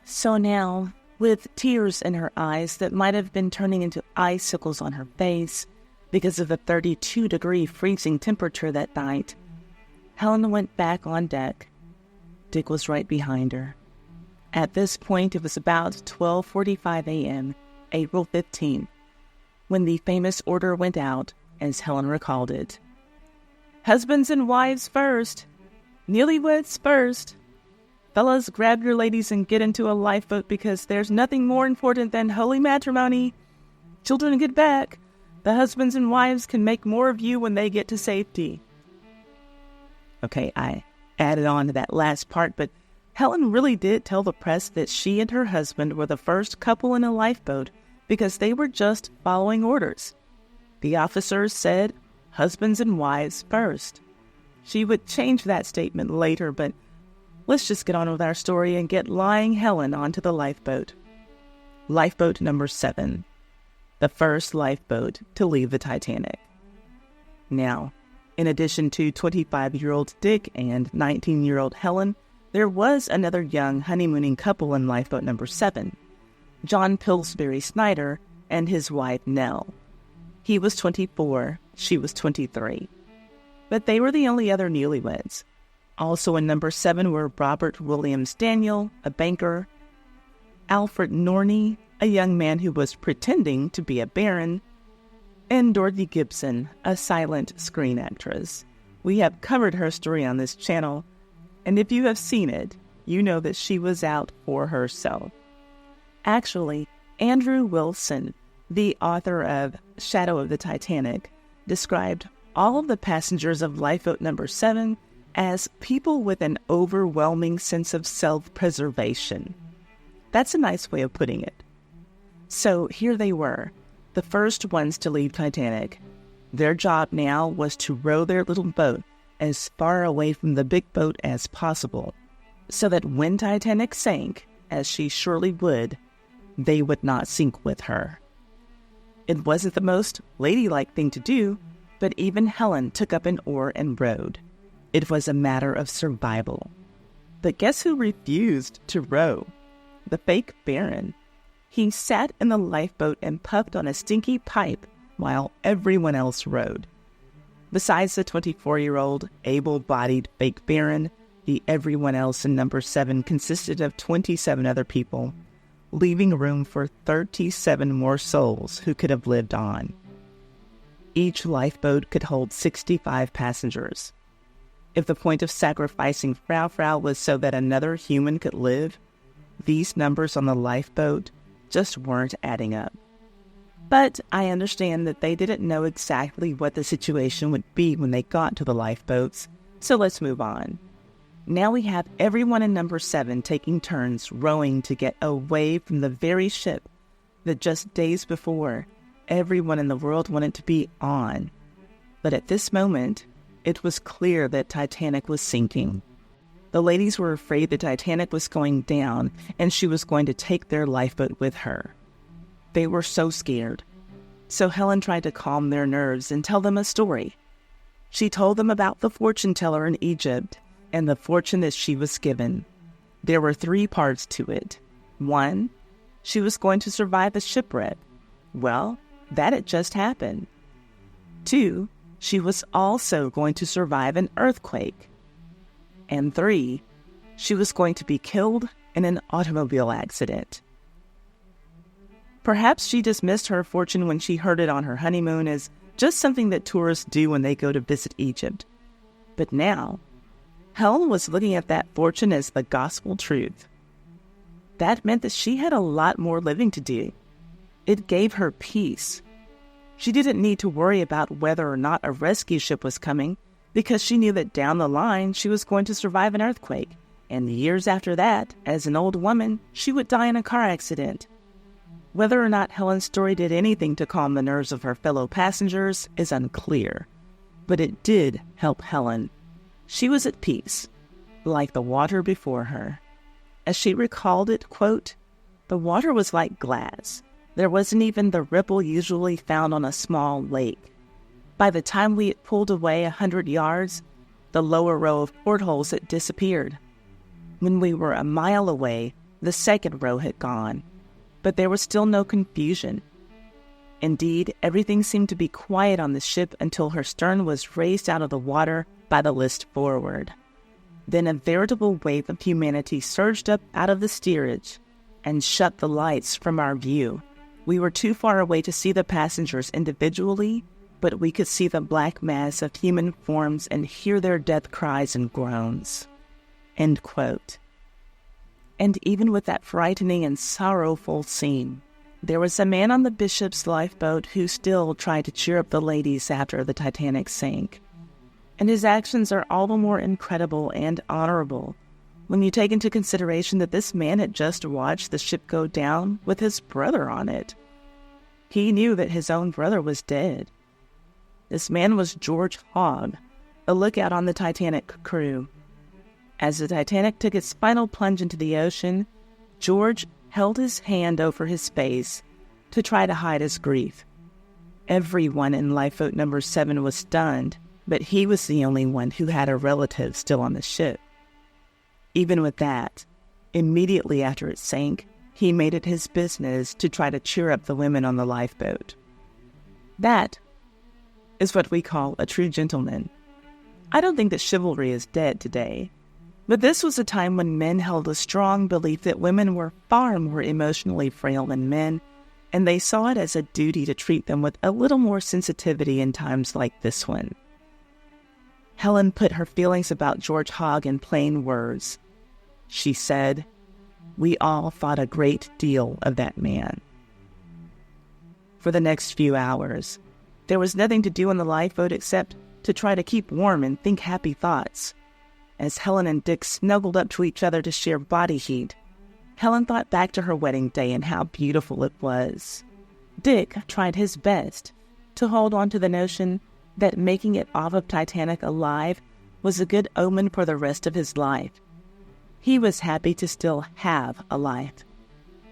So now, with tears in her eyes that might have been turning into icicles on her face because of the 32-degree freezing temperature that night, Helen went back on deck. Dick was right behind her. At this point, it was about 12:45 a.m., April 15th, when the famous order went out, as Helen recalled it. "Husbands and wives first. Newlyweds first. Fellas, grab your ladies and get into a lifeboat because there's nothing more important than holy matrimony. Children, get back. The husbands and wives can make more of you when they get to safety." Okay, I added on to that last part, but Helen really did tell the press that she and her husband were the first couple in a lifeboat because they were just following orders. The officers said, "Husbands and wives first." She would change that statement later, but let's just get on with our story and get lying Helen onto the lifeboat. Lifeboat number 7, the first lifeboat to leave the Titanic. Now, in addition to 25-year-old Dick and 19-year-old Helen, there was another young honeymooning couple in lifeboat number 7, John Pillsbury Snyder and his wife Nell. He was 24, she was 23. But they were the only other newlyweds. Also in number 7 were Robert Williams Daniel, a banker, Alfred Norney, a young man who was pretending to be a baron, and Dorothy Gibson, a silent screen actress. We have covered her story on this channel, and if you have seen it, you know that she was out for herself. Actually, Andrew Wilson, the author of Shadow of the Titanic, described all of the passengers of lifeboat number 7 as people with an overwhelming sense of self-preservation. That's a nice way of putting it. So here they were, the first ones to leave Titanic. Their job now was to row their little boat as far away from the big boat as possible, so that when Titanic sank, as she surely would, they would not sink with her. It wasn't the most ladylike thing to do, but even Helen took up an oar and rowed. It was a matter of survival. But guess who refused to row? The fake Baron. He sat in the lifeboat and puffed on a stinky pipe while everyone else rowed. Besides the 24-year-old, able-bodied fake Baron, the everyone else in number 7 consisted of 27 other people, leaving room for 37 more souls who could have lived on. Each lifeboat could hold 65 passengers. If the point of sacrificing Frau was so that another human could live, these numbers on the lifeboat just weren't adding up. But I understand that they didn't know exactly what the situation would be when they got to the lifeboats, so let's move on. Now we have everyone in number 7 taking turns rowing to get away from the very ship that just days before everyone in the world wanted to be on. But at this moment, it was clear that Titanic was sinking. The ladies were afraid the Titanic was going down and she was going to take their lifeboat with her. They were so scared. So Helen tried to calm their nerves and tell them a story. She told them about the fortune teller in Egypt and the fortune that she was given. There were 3 parts to it. 1, she was going to survive a shipwreck. Well, that had just happened. 2, she was also going to survive an earthquake. And 3, she was going to be killed in an automobile accident. Perhaps she dismissed her fortune when she heard it on her honeymoon as just something that tourists do when they go to visit Egypt. But now, Helen was looking at that fortune as the gospel truth. That meant that she had a lot more living to do. It gave her peace. She didn't need to worry about whether or not a rescue ship was coming, because she knew that down the line she was going to survive an earthquake, and years after that, as an old woman, she would die in a car accident. Whether or not Helen's story did anything to calm the nerves of her fellow passengers is unclear, but it did help Helen. She was at peace, like the water before her. As she recalled it, quote, "The water was like glass. There wasn't even the ripple usually found on a small lake. By the time we had pulled away 100 yards, the lower row of portholes had disappeared. When we were a mile away, the second row had gone, but there was still no confusion. Indeed, everything seemed to be quiet on the ship until her stern was raised out of the water by the list forward. Then a veritable wave of humanity surged up out of the steerage and shut the lights from our view. We were too far away to see the passengers individually, but we could see the black mass of human forms and hear their death cries and groans." End quote. And even with that frightening and sorrowful scene, there was a man on the bishop's lifeboat who still tried to cheer up the ladies after the Titanic sank. And his actions are all the more incredible and honorable when you take into consideration that this man had just watched the ship go down with his brother on it. He knew that his own brother was dead. This man was George Hogg, a lookout on the Titanic crew. As the Titanic took its final plunge into the ocean, George held his hand over his face to try to hide his grief. Everyone in lifeboat number 7 was stunned, but he was the only one who had a relative still on the ship. Even with that, immediately after it sank, he made it his business to try to cheer up the women on the lifeboat. That is what we call a true gentleman. I don't think that chivalry is dead today, but this was a time when men held a strong belief that women were far more emotionally frail than men, and they saw it as a duty to treat them with a little more sensitivity in times like this one. Helen put her feelings about George Hogg in plain words. She said, "We all thought a great deal of that man." For the next few hours, there was nothing to do on the lifeboat except to try to keep warm and think happy thoughts. As Helen and Dick snuggled up to each other to share body heat, Helen thought back to her wedding day and how beautiful it was. Dick tried his best to hold on to the notion that making it off of Titanic alive was a good omen for the rest of his life. He was happy to still have a life.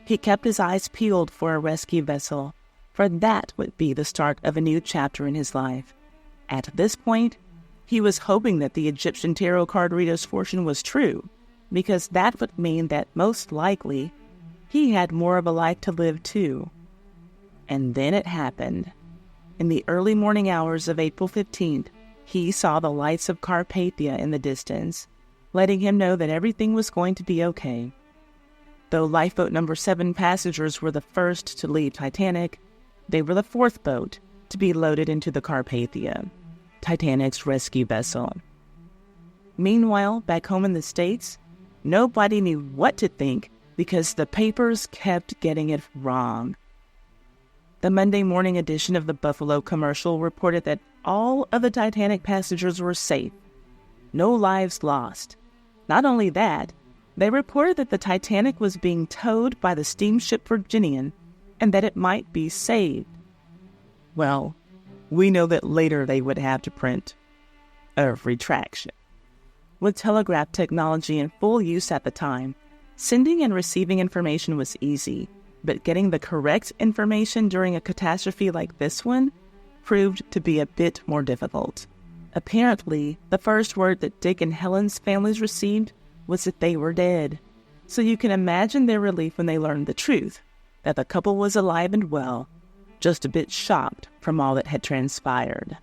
He kept his eyes peeled for a rescue vessel, for that would be the start of a new chapter in his life. At this point, he was hoping that the Egyptian tarot card reader's fortune was true, because that would mean that most likely he had more of a life to live too. And then it happened. In the early morning hours of April 15th, he saw the lights of Carpathia in the distance, letting him know that everything was going to be okay. Though lifeboat number 7 passengers were the first to leave Titanic, they were the 4th boat to be loaded into the Carpathia, Titanic's rescue vessel. Meanwhile, back home in the States, nobody knew what to think because the papers kept getting it wrong. The Monday morning edition of the Buffalo Commercial reported that all of the Titanic passengers were safe. No lives lost. Not only that, they reported that the Titanic was being towed by the steamship Virginian and that it might be saved. Well, we know that later they would have to print a retraction. With telegraph technology in full use at the time, sending and receiving information was easy, but getting the correct information during a catastrophe like this one proved to be a bit more difficult. Apparently, the first word that Dick and Helen's families received was that they were dead. So you can imagine their relief when they learned the truth, that the couple was alive and well, just a bit shocked from all that had transpired.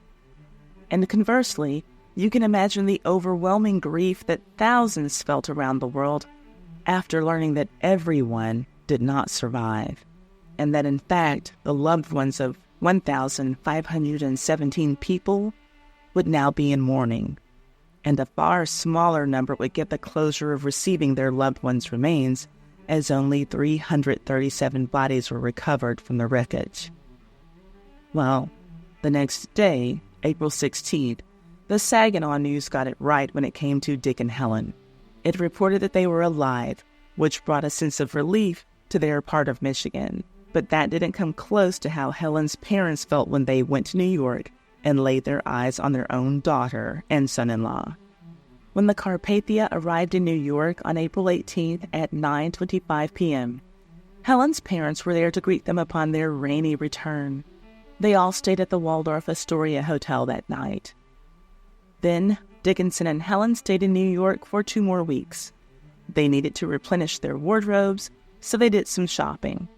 And conversely, you can imagine the overwhelming grief that thousands felt around the world after learning that everyone did not survive, and that in fact the loved ones of 1,517 people would now be in mourning, and a far smaller number would get the closure of receiving their loved ones' remains, as only 337 bodies were recovered from the wreckage. Well, the next day, April 16th, the Saginaw News got it right when it came to Dick and Helen. It reported that they were alive, which brought a sense of relief to their part of Michigan. But that didn't come close to how Helen's parents felt when they went to New York and laid their eyes on their own daughter and son-in-law. When the Carpathia arrived in New York on April 18th at 9:25 p.m., Helen's parents were there to greet them upon their rainy return. They all stayed at the Waldorf Astoria Hotel that night. Then, Dickinson and Helen stayed in New York for 2 more weeks. They needed to replenish their wardrobes, so they did some shopping.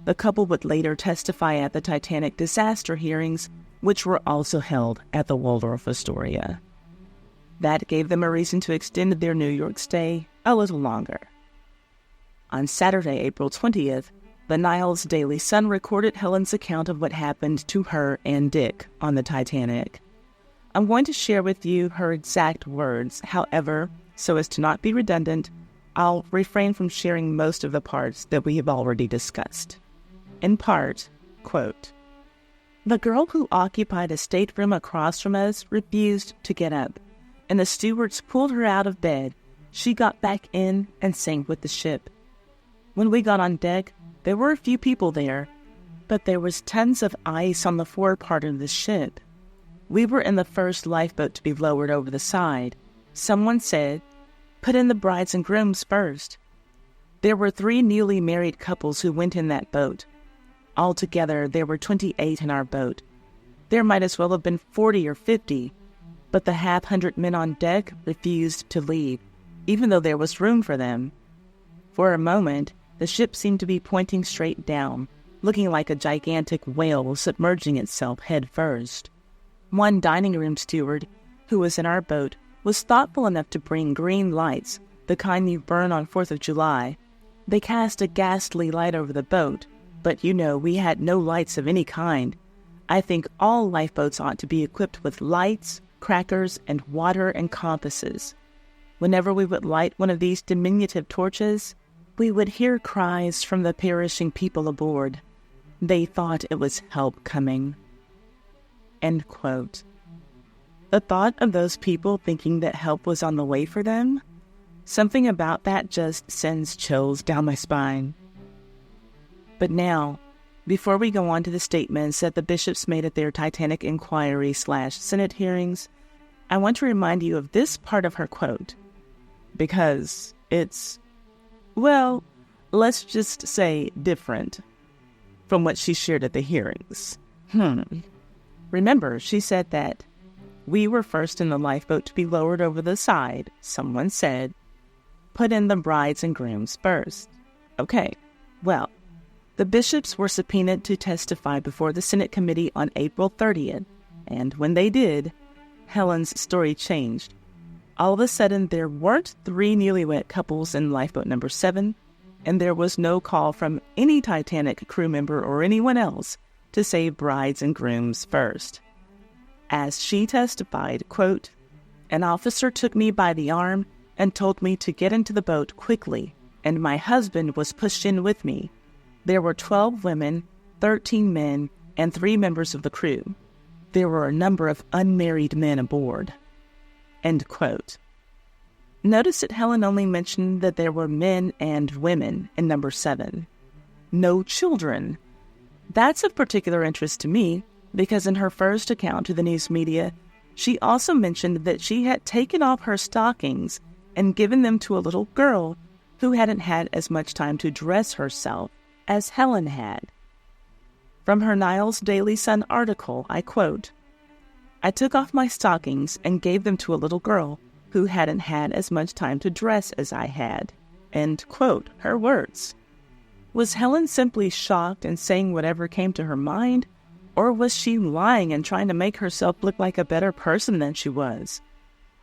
The couple would later testify at the Titanic disaster hearings, which were also held at the Waldorf Astoria. That gave them a reason to extend their New York stay a little longer. On Saturday, April 20th, the Niles Daily Sun recorded Helen's account of what happened to her and Dick on the Titanic. I'm going to share with you her exact words. However, so as to not be redundant, I'll refrain from sharing most of the parts that we have already discussed. In part, quote, "The girl who occupied a stateroom across from us refused to get up, and the stewards pulled her out of bed. She got back in and sank with the ship. When we got on deck, there were a few people there, but there was tons of ice on the forepart of the ship. We were in the first lifeboat to be lowered over the side. Someone said, 'Put in the brides and grooms first.' There were 3 newly married couples who went in that boat. Altogether, there were 28 in our boat. There might as well have been 40 or 50, but the 100 men on deck refused to leave, even though there was room for them. For a moment, the ship seemed to be pointing straight down, looking like a gigantic whale submerging itself head first. One dining room steward, who was in our boat, was thoughtful enough to bring green lights, the kind you burn on 4th of July. They cast a ghastly light over the boat, but we had no lights of any kind. I think all lifeboats ought to be equipped with lights, crackers, and water and compasses. Whenever we would light one of these diminutive torches, we would hear cries from the perishing people aboard. They thought it was help coming." End quote. The thought of those people thinking that help was on the way for them? Something about that just sends chills down my spine. But now, Before we go on to the statements that the bishops made at their Titanic inquiry/Senate hearings, I want to remind you of this part of her quote, because it's, well, let's just say different from what she shared at the hearings. Remember, she said that we were first in the lifeboat to be lowered over the side. Someone said, put in the brides and grooms first. Okay, well, the bishops were subpoenaed to testify before the Senate committee on April 30th, and when they did, Helen's story changed. All of a sudden, there weren't 3 newlywed couples in lifeboat number 7, and there was no call from any Titanic crew member or anyone else to save brides and grooms first. As she testified, quote, an officer took me by the arm and told me to get into the boat quickly, and my husband was pushed in with me. There were 12 women, 13 men, and 3 members of the crew. There were a number of unmarried men aboard. End quote. Notice that Helen only mentioned that there were men and women in number 7. No children. That's of particular interest to me because in her first account to the news media, she also mentioned that she had taken off her stockings and given them to a little girl who hadn't had as much time to dress herself as Helen had. From her Niles Daily Sun article, I quote, I took off my stockings and gave them to a little girl who hadn't had as much time to dress as I had. End quote, her words. Was Helen simply shocked and saying whatever came to her mind, or was she lying and trying to make herself look like a better person than she was?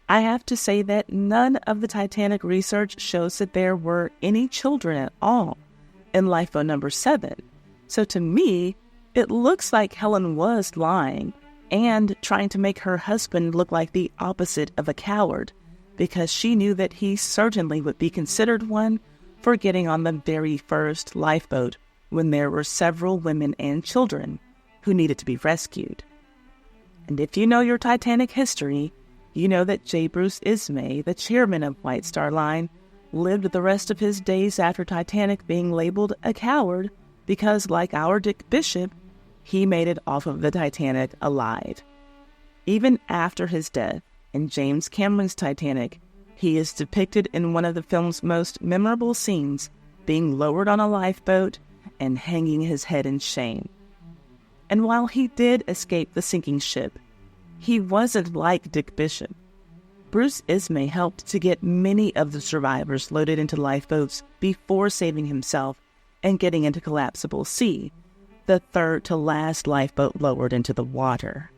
I have to say that none of the Titanic research shows that there were any children at all in lifeboat number 7. So to me, it looks like Helen was lying and trying to make her husband look like the opposite of a coward, because she knew that he certainly would be considered one for getting on the very first lifeboat when there were several women and children who needed to be rescued. And if you know your Titanic history, you know that J. Bruce Ismay, the chairman of White Star Line, lived the rest of his days after Titanic being labeled a coward because, like our Dick Bishop, he made it off of the Titanic alive. Even after his death, in James Cameron's Titanic, he is depicted in one of the film's most memorable scenes, being lowered on a lifeboat and hanging his head in shame. And while he did escape the sinking ship, he wasn't like Dick Bishop. Bruce Ismay helped to get many of the survivors loaded into lifeboats before saving himself and getting into Collapsible Sea, the third to last lifeboat lowered into the water.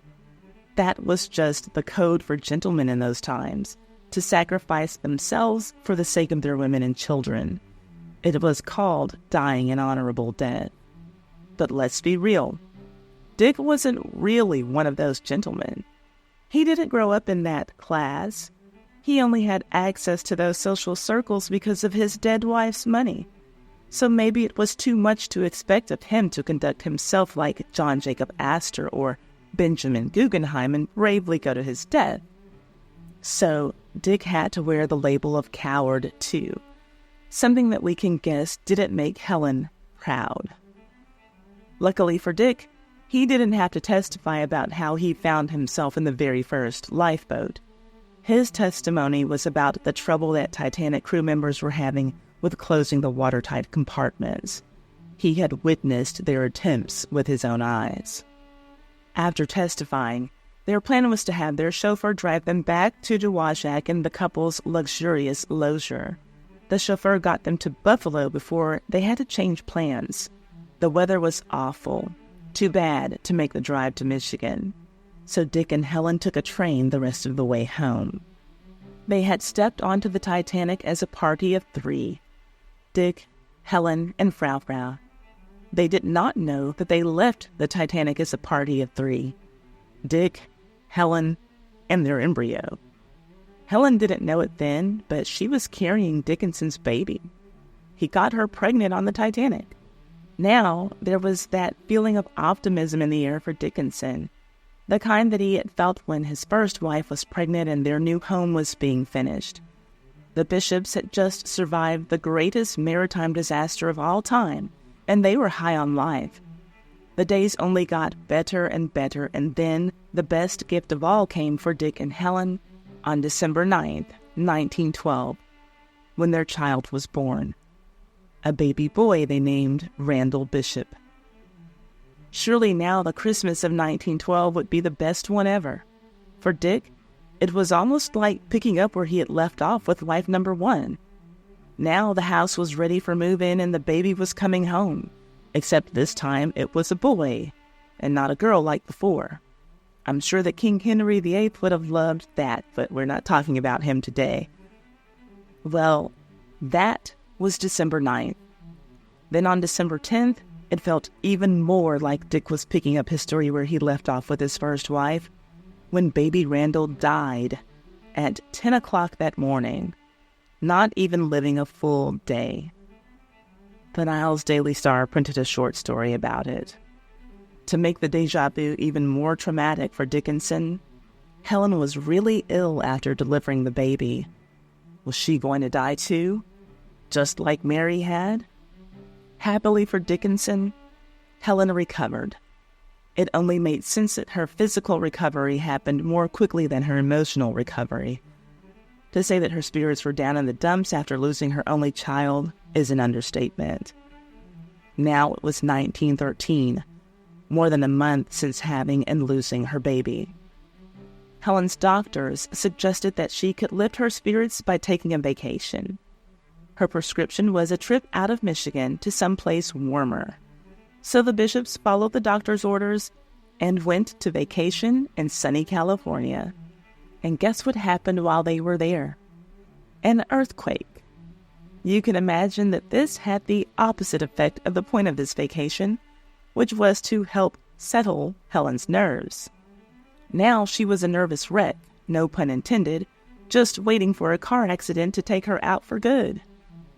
That was just the code for gentlemen in those times, to sacrifice themselves for the sake of their women and children. It was called dying an honorable death. But let's be real, Dick wasn't really one of those gentlemen. He didn't grow up in that class. He only had access to those social circles because of his dead wife's money. So maybe it was too much to expect of him to conduct himself like John Jacob Astor or Benjamin Guggenheim and bravely go to his death. So Dick had to wear the label of coward too, something that we can guess didn't make Helen proud. Luckily for Dick, he didn't have to testify about how he found himself in the very first lifeboat. His testimony was about the trouble that Titanic crew members were having with closing the watertight compartments. He had witnessed their attempts with his own eyes. After testifying, their plan was to have their chauffeur drive them back to Dowagiac in the couple's luxurious leisure. The chauffeur got them to Buffalo before they had to change plans. The weather was awful. Too bad to make the drive to Michigan. So Dick and Helen took a train the rest of the way home. They had stepped onto the Titanic as a party of 3. Dick, Helen, and Frau Frau. They did not know that they left the Titanic as a party of 3. Dick, Helen, and their embryo. Helen didn't know it then, but she was carrying Dickinson's baby. He got her pregnant on the Titanic. Now, there was that feeling of optimism in the air for Dickinson, the kind that he had felt when his first wife was pregnant and their new home was being finished. The Bishops had just survived the greatest maritime disaster of all time, and they were high on life. The days only got better and better, and then the best gift of all came for Dick and Helen on December 9th, 1912, when their child was born. A baby boy they named Randall Bishop. Surely now the Christmas of 1912 would be the best one ever. For Dick, it was almost like picking up where he had left off with wife number one. Now the house was ready for move-in and the baby was coming home, except this time it was a boy and not a girl like before. I'm sure that King Henry VIII would have loved that, but we're not talking about him today. Well, that was December 9th. Then on December 10th, it felt even more like Dick was picking up his story where he left off with his first wife, when baby Randall died at 10 o'clock that morning, not even living a full day. The Niles Daily Star printed a short story about it. To make the déjà vu even more traumatic for Dickinson, Helen was really ill after delivering the baby. Was she going to die too, just like Mary had? Happily for Dickinson, Helen recovered. It only made sense that her physical recovery happened more quickly than her emotional recovery. To say that her spirits were down in the dumps after losing her only child is an understatement. Now it was 1913, more than a month since having and losing her baby. Helen's doctors suggested that she could lift her spirits by taking a vacation. Her prescription was a trip out of Michigan to someplace warmer. So the Bishops followed the doctor's orders and went to vacation in sunny California. And guess what happened while they were there? An earthquake. You can imagine that this had the opposite effect of the point of this vacation, which was to help settle Helen's nerves. Now she was a nervous wreck, no pun intended, just waiting for a car accident to take her out for good.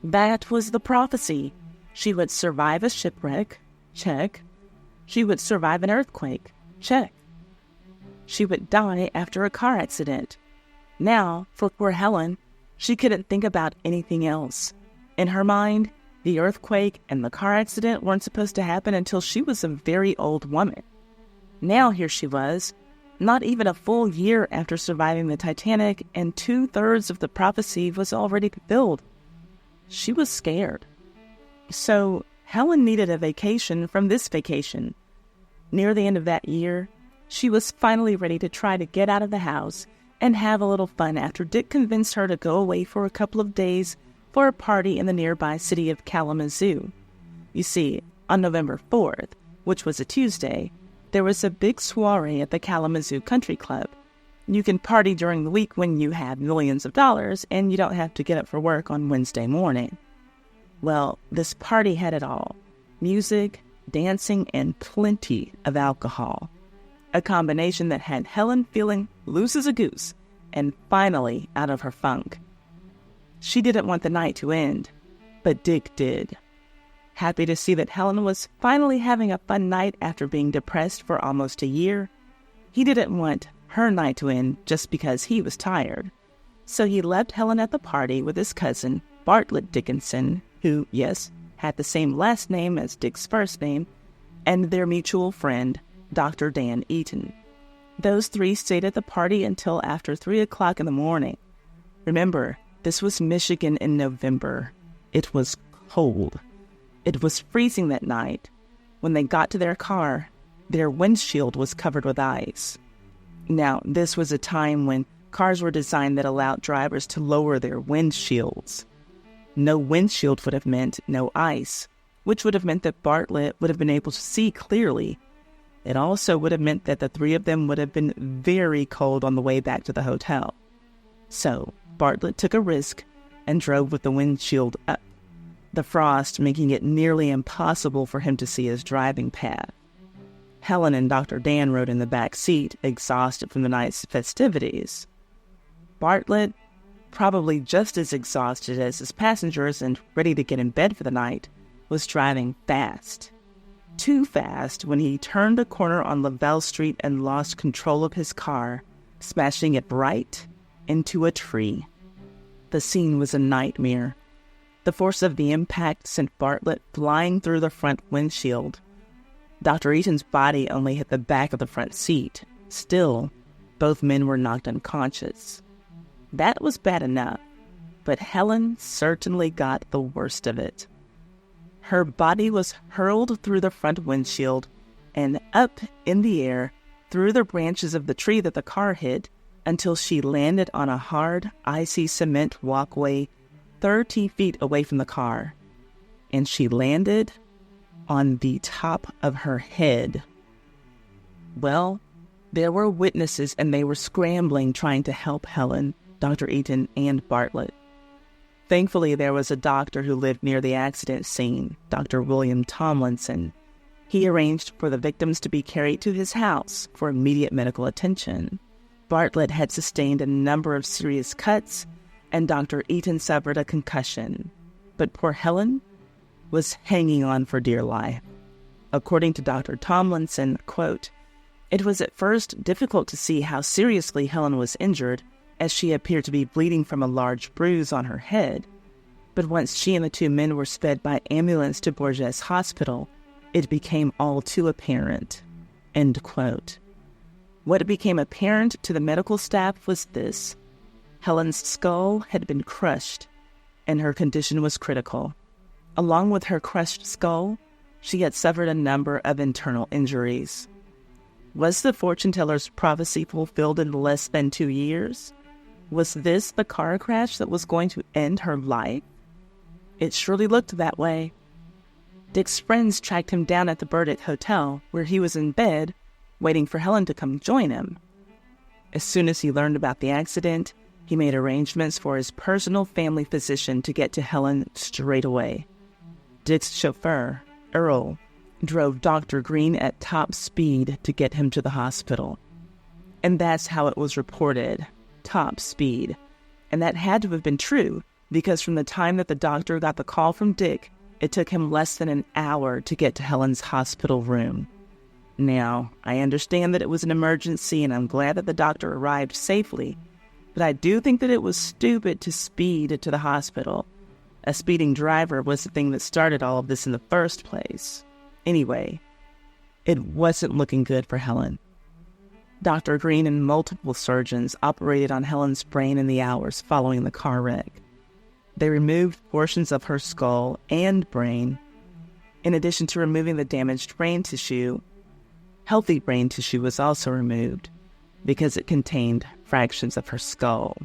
That was the prophecy. She would survive a shipwreck, check. She would survive an earthquake, check. She would die after a car accident. Now, for poor Helen, she couldn't think about anything else. In her mind, the earthquake and the car accident weren't supposed to happen until she was a very old woman. Now here she was, not even a full year after surviving the Titanic, and 2/3 of the prophecy was already fulfilled. She was scared. So Helen needed a vacation from this vacation. Near the end of that year, she was finally ready to try to get out of the house and have a little fun after Dick convinced her to go away for a couple of days for a party in the nearby city of Kalamazoo. You see, on November 4th, which was a Tuesday, there was a big soiree at the Kalamazoo Country Club. You can party during the week when you have millions of dollars and you don't have to get up for work on Wednesday morning. Well, this party had it all: music, dancing, and plenty of alcohol. A combination that had Helen feeling loose as a goose and finally out of her funk. She didn't want the night to end, but Dick did. Happy to see that Helen was finally having a fun night after being depressed for almost a year, he didn't want her night to end just because he was tired. So he left Helen at the party with his cousin, Bartlett Dickinson, who, yes, had the same last name as Dick's first name, and their mutual friend, Dr. Dan Eaton. Those three stayed at the party until after 3 o'clock in the morning. Remember, this was Michigan in November. It was cold. It was freezing that night. When they got to their car, their windshield was covered with ice. Now, this was a time when cars were designed that allowed drivers to lower their windshields. No windshield would have meant no ice, which would have meant that Bartlett would have been able to see clearly. It also would have meant that the three of them would have been very cold on the way back to the hotel. So, Bartlett took a risk and drove with the windshield up, the frost making it nearly impossible for him to see his driving path. Helen and Dr. Dan rode in the back seat, exhausted from the night's festivities. Bartlett, probably just as exhausted as his passengers and ready to get in bed for the night, was driving fast. Too fast when he turned a corner on Lavelle Street and lost control of his car, smashing it right into a tree. The scene was a nightmare. The force of the impact sent Bartlett flying through the front windshield. Dr. Eaton's body only hit the back of the front seat. Still, both men were knocked unconscious. That was bad enough, but Helen certainly got the worst of it. Her body was hurled through the front windshield and up in the air through the branches of the tree that the car hit until she landed on a hard, icy cement walkway 30 feet away from the car. And she landed on the top of her head. Well, there were witnesses and they were scrambling trying to help Helen, Dr. Eaton, and Bartlett. Thankfully, there was a doctor who lived near the accident scene, Dr. William Tomlinson. He arranged for the victims to be carried to his house for immediate medical attention. Bartlett had sustained a number of serious cuts, and Dr. Eaton suffered a concussion. But poor Helen was hanging on for dear life. According to Dr. Tomlinson, quote, "It was at first difficult to see how seriously Helen was injured, as she appeared to be bleeding from a large bruise on her head. But once she and the two men were sped by ambulance to Voyage Hospital, it became all too apparent." End quote. What became apparent to the medical staff was this: Helen's skull had been crushed, and her condition was critical. Along with her crushed skull, she had suffered a number of internal injuries. Was the fortune teller's prophecy fulfilled in less than 2 years? Was this the car crash that was going to end her life? It surely looked that way. Dick's friends tracked him down at the Burdick Hotel, where he was in bed, waiting for Helen to come join him. As soon as he learned about the accident, he made arrangements for his personal family physician to get to Helen straight away. Dick's chauffeur, Earl, drove Dr. Green at top speed to get him to the hospital. And that's how it was reported, top speed. And that had to have been true, because from the time that the doctor got the call from Dick, it took him less than an hour to get to Helen's hospital room. Now, I understand that it was an emergency, and I'm glad that the doctor arrived safely, but I do think that it was stupid to speed to the hospital. A speeding driver was the thing that started all of this in the first place. Anyway, it wasn't looking good for Helen. Dr. Green and multiple surgeons operated on Helen's brain in the hours following the car wreck. They removed portions of her skull and brain. In addition to removing the damaged brain tissue, healthy brain tissue was also removed because it contained fractions of her skull.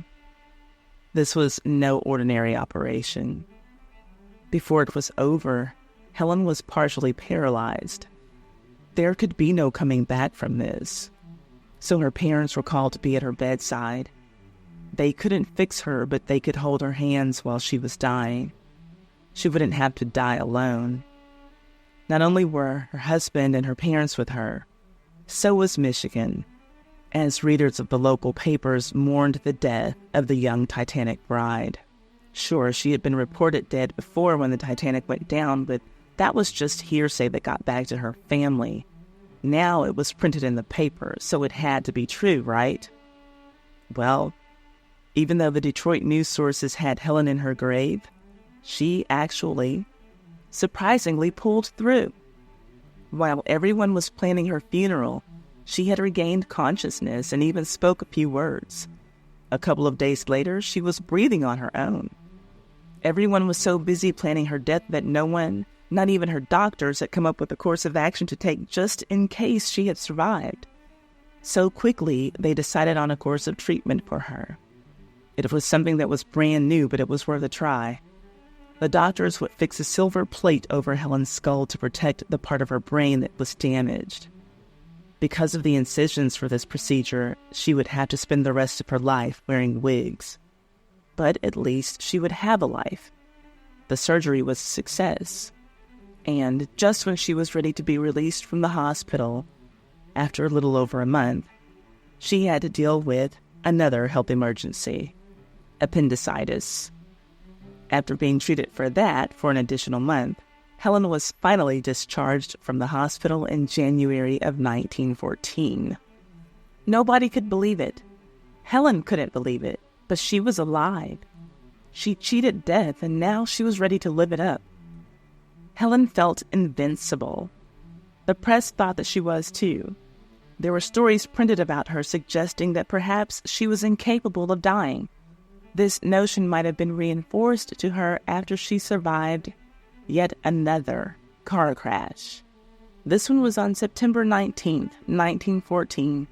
This was no ordinary operation. Before it was over, Helen was partially paralyzed. There could be no coming back from this. So her parents were called to be at her bedside. They couldn't fix her, but they could hold her hands while she was dying. She wouldn't have to die alone. Not only were her husband and her parents with her, so was Michigan, as readers of the local papers mourned the death of the young Titanic bride. Sure, she had been reported dead before when the Titanic went down, but that was just hearsay that got back to her family. Now it was printed in the paper, so it had to be true, right? Well, even though the Detroit news sources had Helen in her grave, she actually, surprisingly, pulled through. While everyone was planning her funeral, she had regained consciousness and even spoke a few words. A couple of days later, she was breathing on her own. Everyone was so busy planning her death that no one, not even her doctors, had come up with a course of action to take just in case she had survived. So quickly, they decided on a course of treatment for her. It was something that was brand new, but it was worth a try. The doctors would fix a silver plate over Helen's skull to protect the part of her brain that was damaged. Because of the incisions for this procedure, she would have to spend the rest of her life wearing wigs. But at least she would have a life. The surgery was a success. And just when she was ready to be released from the hospital, after a little over a month, she had to deal with another health emergency, appendicitis. After being treated for that for an additional month, Helen was finally discharged from the hospital in January of 1914. Nobody could believe it. Helen couldn't believe it, but she was alive. She cheated death, and now she was ready to live it up. Helen felt invincible. The press thought that she was too. There were stories printed about her suggesting that perhaps she was incapable of dying. This notion might have been reinforced to her after she survived yet another car crash. This one was on September 19th, 1914,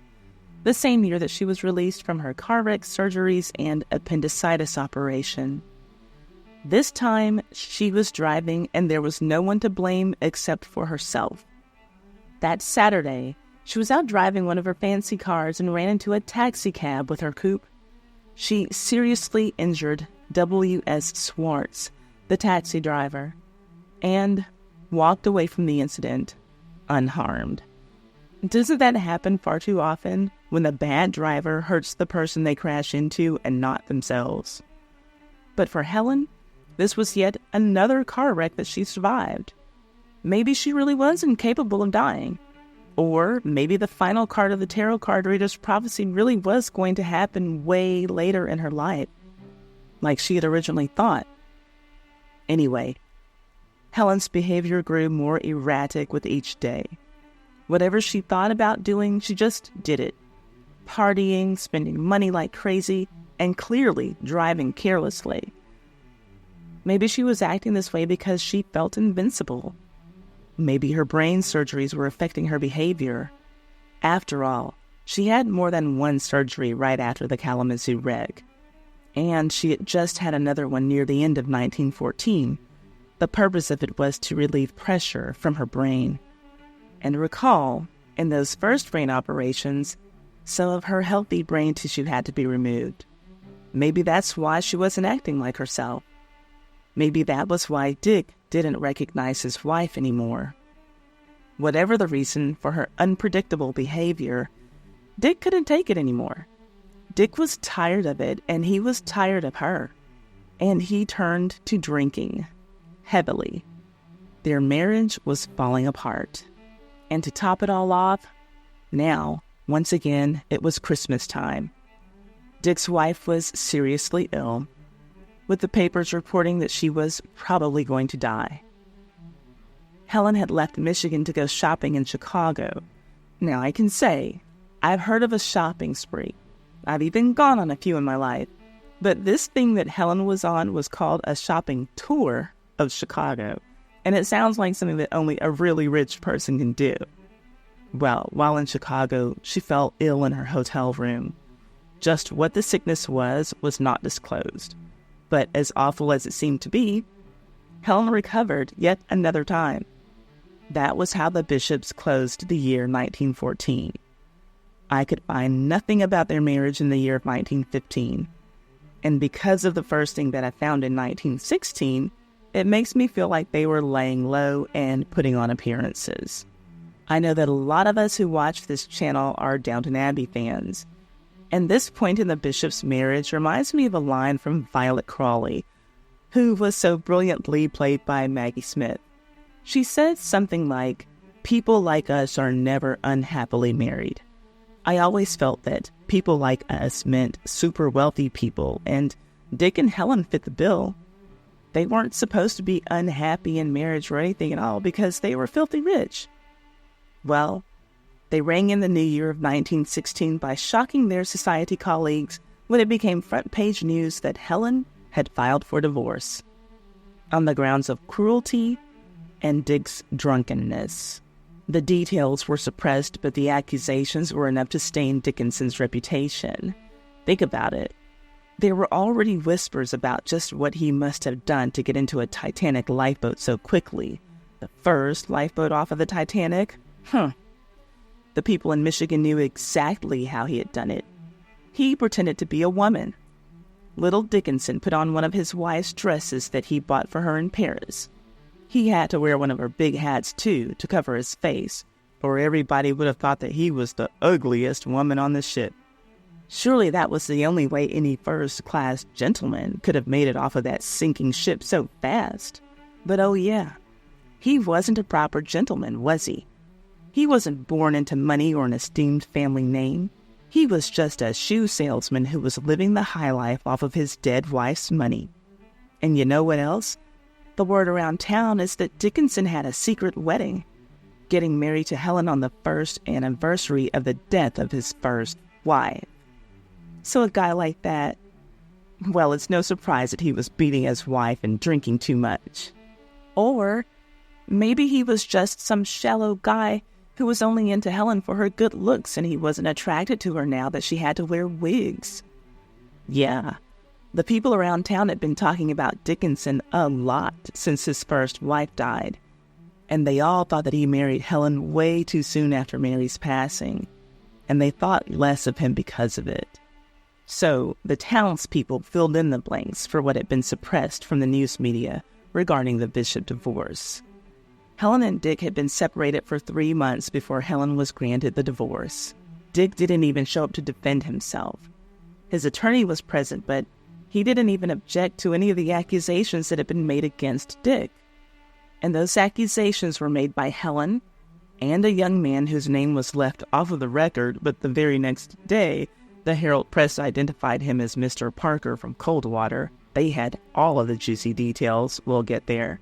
the same year that she was released from her car wreck surgeries and appendicitis operation. This time, she was driving and there was no one to blame except for herself. That Saturday, she was out driving one of her fancy cars and ran into a taxi cab with her coupe. She seriously injured W.S. Swartz, the taxi driver, and walked away from the incident unharmed. Doesn't that happen far too often when the bad driver hurts the person they crash into and not themselves? But for Helen, this was yet another car wreck that she survived. Maybe she really was incapable of dying. Or maybe the final card of the tarot card reader's prophecy really was going to happen way later in her life, like she had originally thought. Anyway, Helen's behavior grew more erratic with each day. Whatever she thought about doing, she just did it. Partying, spending money like crazy, and clearly driving carelessly. Maybe she was acting this way because she felt invincible. Maybe her brain surgeries were affecting her behavior. After all, she had more than one surgery right after the Kalamazoo wreck. And she had just had another one near the end of 1914. The purpose of it was to relieve pressure from her brain. And recall, in those first brain operations, some of her healthy brain tissue had to be removed. Maybe that's why she wasn't acting like herself. Maybe that was why Dick didn't recognize his wife anymore. Whatever the reason for her unpredictable behavior, Dick couldn't take it anymore. Dick was tired of it, and he was tired of her. And he turned to drinking, heavily. Their marriage was falling apart. And to top it all off, now, once again, it was Christmas time. Dick's wife was seriously ill, with the papers reporting that she was probably going to die. Helen had left Michigan to go shopping in Chicago. Now, I can say, I've heard of a shopping spree. I've even gone on a few in my life. But this thing that Helen was on was called a shopping tour of Chicago. And it sounds like something that only a really rich person can do. Well, while in Chicago, she fell ill in her hotel room. Just what the sickness was not disclosed. But as awful as it seemed to be, Helen recovered yet another time. That was how the Bishops closed the year 1914. I could find nothing about their marriage in the year of 1915. And because of the first thing that I found in 1916, it makes me feel like they were laying low and putting on appearances. I know that a lot of us who watch this channel are Downton Abbey fans. And this point in the Bishop's marriage reminds me of a line from Violet Crawley, who was so brilliantly played by Maggie Smith. She said something like, "People like us are never unhappily married." I always felt that people like us meant super wealthy people, and Dick and Helen fit the bill. They weren't supposed to be unhappy in marriage or anything at all because they were filthy rich. Well, they rang in the new year of 1916 by shocking their society colleagues when it became front-page news that Helen had filed for divorce on the grounds of cruelty and Dick's drunkenness. The details were suppressed, but the accusations were enough to stain Dickinson's reputation. Think about it. There were already whispers about just what he must have done to get into a Titanic lifeboat so quickly. The first lifeboat off of the Titanic? The people in Michigan knew exactly how he had done it. He pretended to be a woman. Little Dickinson put on one of his wife's dresses that he bought for her in Paris. He had to wear one of her big hats, too, to cover his face, or everybody would have thought that he was the ugliest woman on the ship. Surely that was the only way any first-class gentleman could have made it off of that sinking ship so fast. But oh yeah, he wasn't a proper gentleman, was he? He wasn't born into money or an esteemed family name. He was just a shoe salesman who was living the high life off of his dead wife's money. And you know what else? The word around town is that Dickinson had a secret wedding. getting married to Helen on the first anniversary of the death of his first wife. So a guy like that, well, it's no surprise that he was beating his wife and drinking too much. Or maybe he was just some shallow guy who was only into Helen for her good looks and he wasn't attracted to her now that she had to wear wigs. Yeah, the people around town had been talking about Dickinson a lot since his first wife died, and they all thought that he married Helen way too soon after Mary's passing, and they thought less of him because of it. So the townspeople filled in the blanks for what had been suppressed from the news media regarding the Bishop divorce. Helen and Dick had been separated for 3 months before Helen was granted the divorce. Dick didn't even show up to defend himself. His attorney was present, but he didn't even object to any of the accusations that had been made against Dick. And those accusations were made by Helen and a young man whose name was left off of the record, but the very next day, the Herald Press identified him as Mr. Parker from Coldwater. They had all of the juicy details. We'll get there.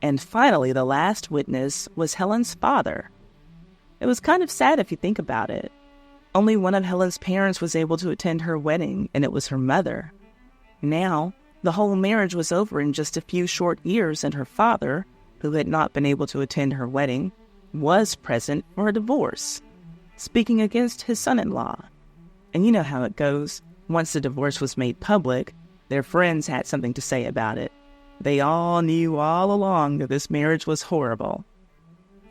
And finally, the last witness was Helen's father. It was kind of sad if you think about it. Only one of Helen's parents was able to attend her wedding, and it was her mother. Now, the whole marriage was over in just a few short years, and her father, who had not been able to attend her wedding, was present for a divorce, speaking against his son-in-law. And you know how it goes. Once the divorce was made public, their friends had something to say about it. They all knew all along that this marriage was horrible.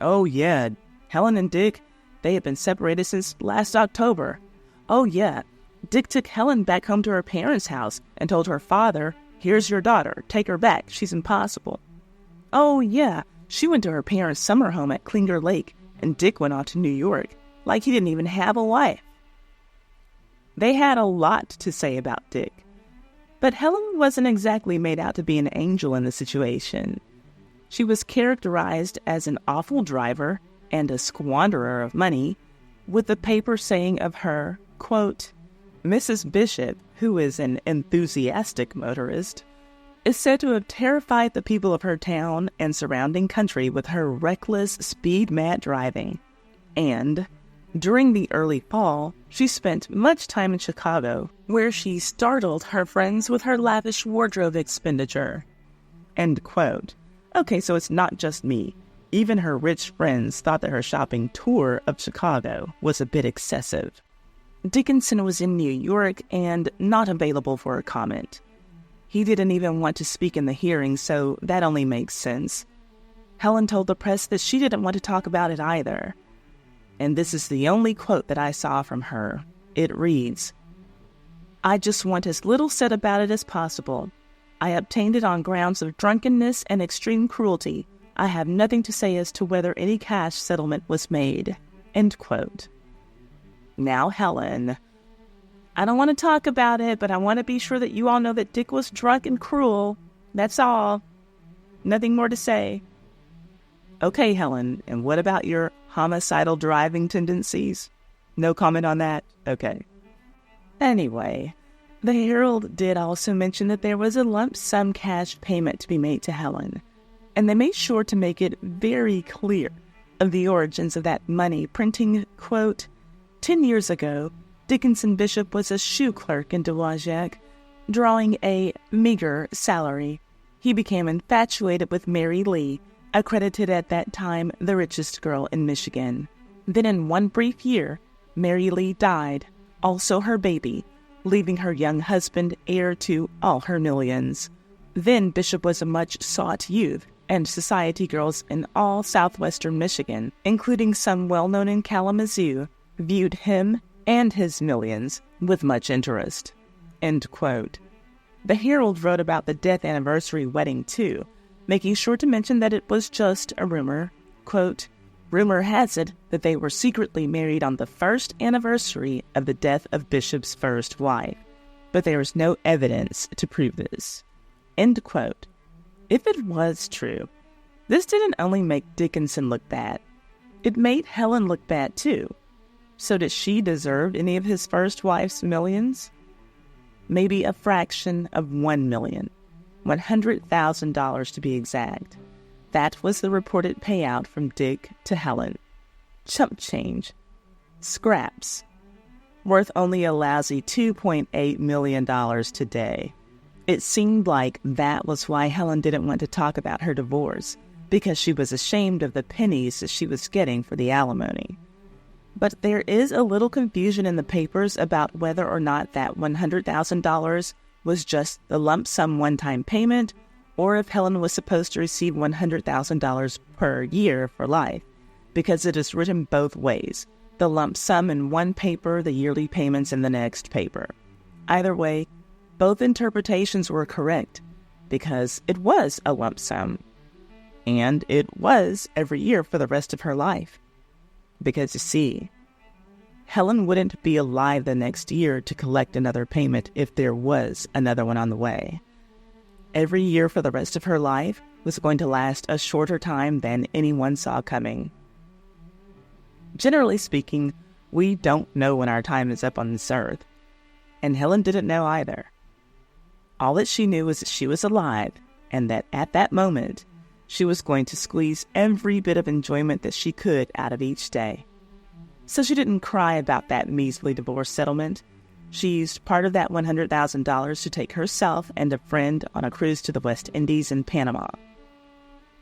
Oh yeah, Helen and Dick, they had been separated since last October. Oh yeah, Dick took Helen back home to her parents' house and told her father, "Here's your daughter, take her back, she's impossible." Oh yeah, she went to her parents' summer home at Klinger Lake, and Dick went off to New York, like he didn't even have a wife. They had a lot to say about Dick. But Helen wasn't exactly made out to be an angel in the situation. She was characterized as an awful driver and a squanderer of money, with the paper saying of her, quote, "Mrs. Bishop, who is an enthusiastic motorist, is said to have terrified the people of her town and surrounding country with her reckless, speed-mad driving. And during the early fall, she spent much time in Chicago, where she startled her friends with her lavish wardrobe expenditure." End quote. Okay, so it's not just me. Even her rich friends thought that her shopping tour of Chicago was a bit excessive. Dickinson was in New York and not available for a comment. He didn't even want to speak in the hearing, so that only makes sense. Helen told the press that she didn't want to talk about it either. And this is the only quote that I saw from her. It reads, "I just want as little said about it as possible. I obtained it on grounds of drunkenness and extreme cruelty. I have nothing to say as to whether any cash settlement was made." End quote. Now, Helen, I don't want to talk about it, but I want to be sure that you all know that Dick was drunk and cruel. That's all. Nothing more to say. Okay, Helen, and what about your homicidal driving tendencies? No comment on that? Okay. Anyway, the Herald did also mention that there was a lump sum cash payment to be made to Helen, and they made sure to make it very clear of the origins of that money, printing, quote, 10 years ago, Dickinson Bishop was a shoe clerk in Dowagiac, drawing a meager salary. He became infatuated with Mary Lee, accredited at that time the richest girl in Michigan. Then in one brief year, Mary Lee died, also her baby, leaving her young husband heir to all her millions. Then Bishop was a much-sought youth, and society girls in all southwestern Michigan, including some well-known in Kalamazoo, viewed him and his millions with much interest. End quote. The Herald wrote about the death anniversary wedding, too, making sure to mention that it was just a rumor. Quote, "Rumor has it that they were secretly married on the first anniversary of the death of Bishop's first wife, but there is no evidence to prove this." End quote. If it was true, this didn't only make Dickinson look bad, it made Helen look bad too. So did she deserve any of his first wife's millions? Maybe a fraction of $1 million. $100,000 to be exact. That was the reported payout from Dick to Helen. Chump change. Scraps. Worth only a lousy $2.8 million today. It seemed like that was why Helen didn't want to talk about her divorce, because she was ashamed of the pennies that she was getting for the alimony. But there is a little confusion in the papers about whether or not that $100,000 was just the lump sum one-time payment, or if Helen was supposed to receive $100,000 per year for life, because it is written both ways, the lump sum in one paper, the yearly payments in the next paper. Either way, both interpretations were correct, because it was a lump sum, and it was every year for the rest of her life. Because, you see, Helen wouldn't be alive the next year to collect another payment if there was another one on the way. Every year for the rest of her life was going to last a shorter time than anyone saw coming. Generally speaking, we don't know when our time is up on this earth, and Helen didn't know either. All that she knew was that she was alive, and that at that moment, she was going to squeeze every bit of enjoyment that she could out of each day. So she didn't cry about that measly divorce settlement. She used part of that $100,000 to take herself and a friend on a cruise to the West Indies and Panama.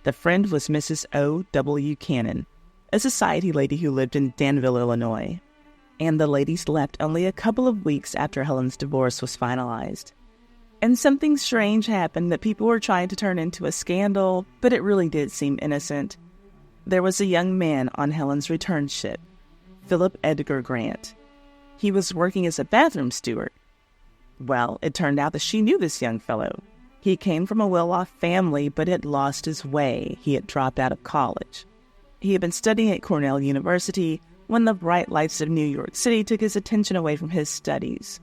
The friend was Mrs. O.W. Cannon, a society lady who lived in Danville, Illinois. And the ladies left only a couple of weeks after Helen's divorce was finalized. And something strange happened that people were trying to turn into a scandal, but it really did seem innocent. There was a young man on Helen's return ship, Philip Edgar Grant. He was working as a bathroom steward. Well, it turned out that she knew this young fellow. He came from a well-off family, but had lost his way. He had dropped out of college. He had been studying at Cornell University when the bright lights of New York City took his attention away from his studies.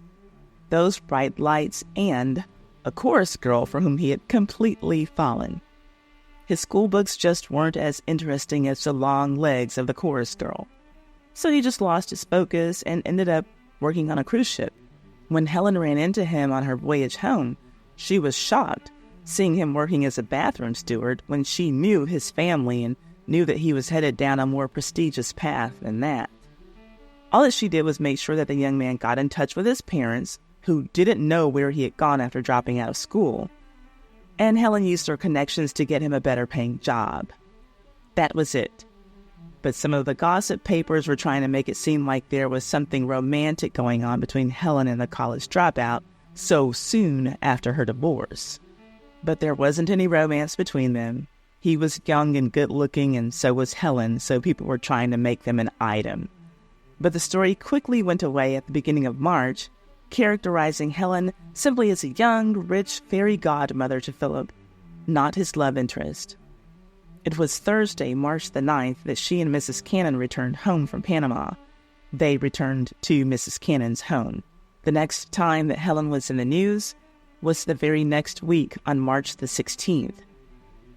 Those bright lights and a chorus girl for whom he had completely fallen. His school books just weren't as interesting as the long legs of the chorus girl. So he just lost his focus and ended up working on a cruise ship. When Helen ran into him on her voyage home, she was shocked, seeing him working as a bathroom steward when she knew his family and knew that he was headed down a more prestigious path than that. All that she did was make sure that the young man got in touch with his parents, who didn't know where he had gone after dropping out of school, and Helen used her connections to get him a better-paying job. That was it. But some of the gossip papers were trying to make it seem like there was something romantic going on between Helen and the college dropout so soon after her divorce. But there wasn't any romance between them. He was young and good-looking, and so was Helen, so people were trying to make them an item. But the story quickly went away at the beginning of March, characterizing Helen simply as a young, rich fairy godmother to Philip, not his love interest. It was Thursday, March the 9th, that she and Mrs. Cannon returned home from Panama. They returned to Mrs. Cannon's home. The next time that Helen was in the news was the very next week on March the 16th.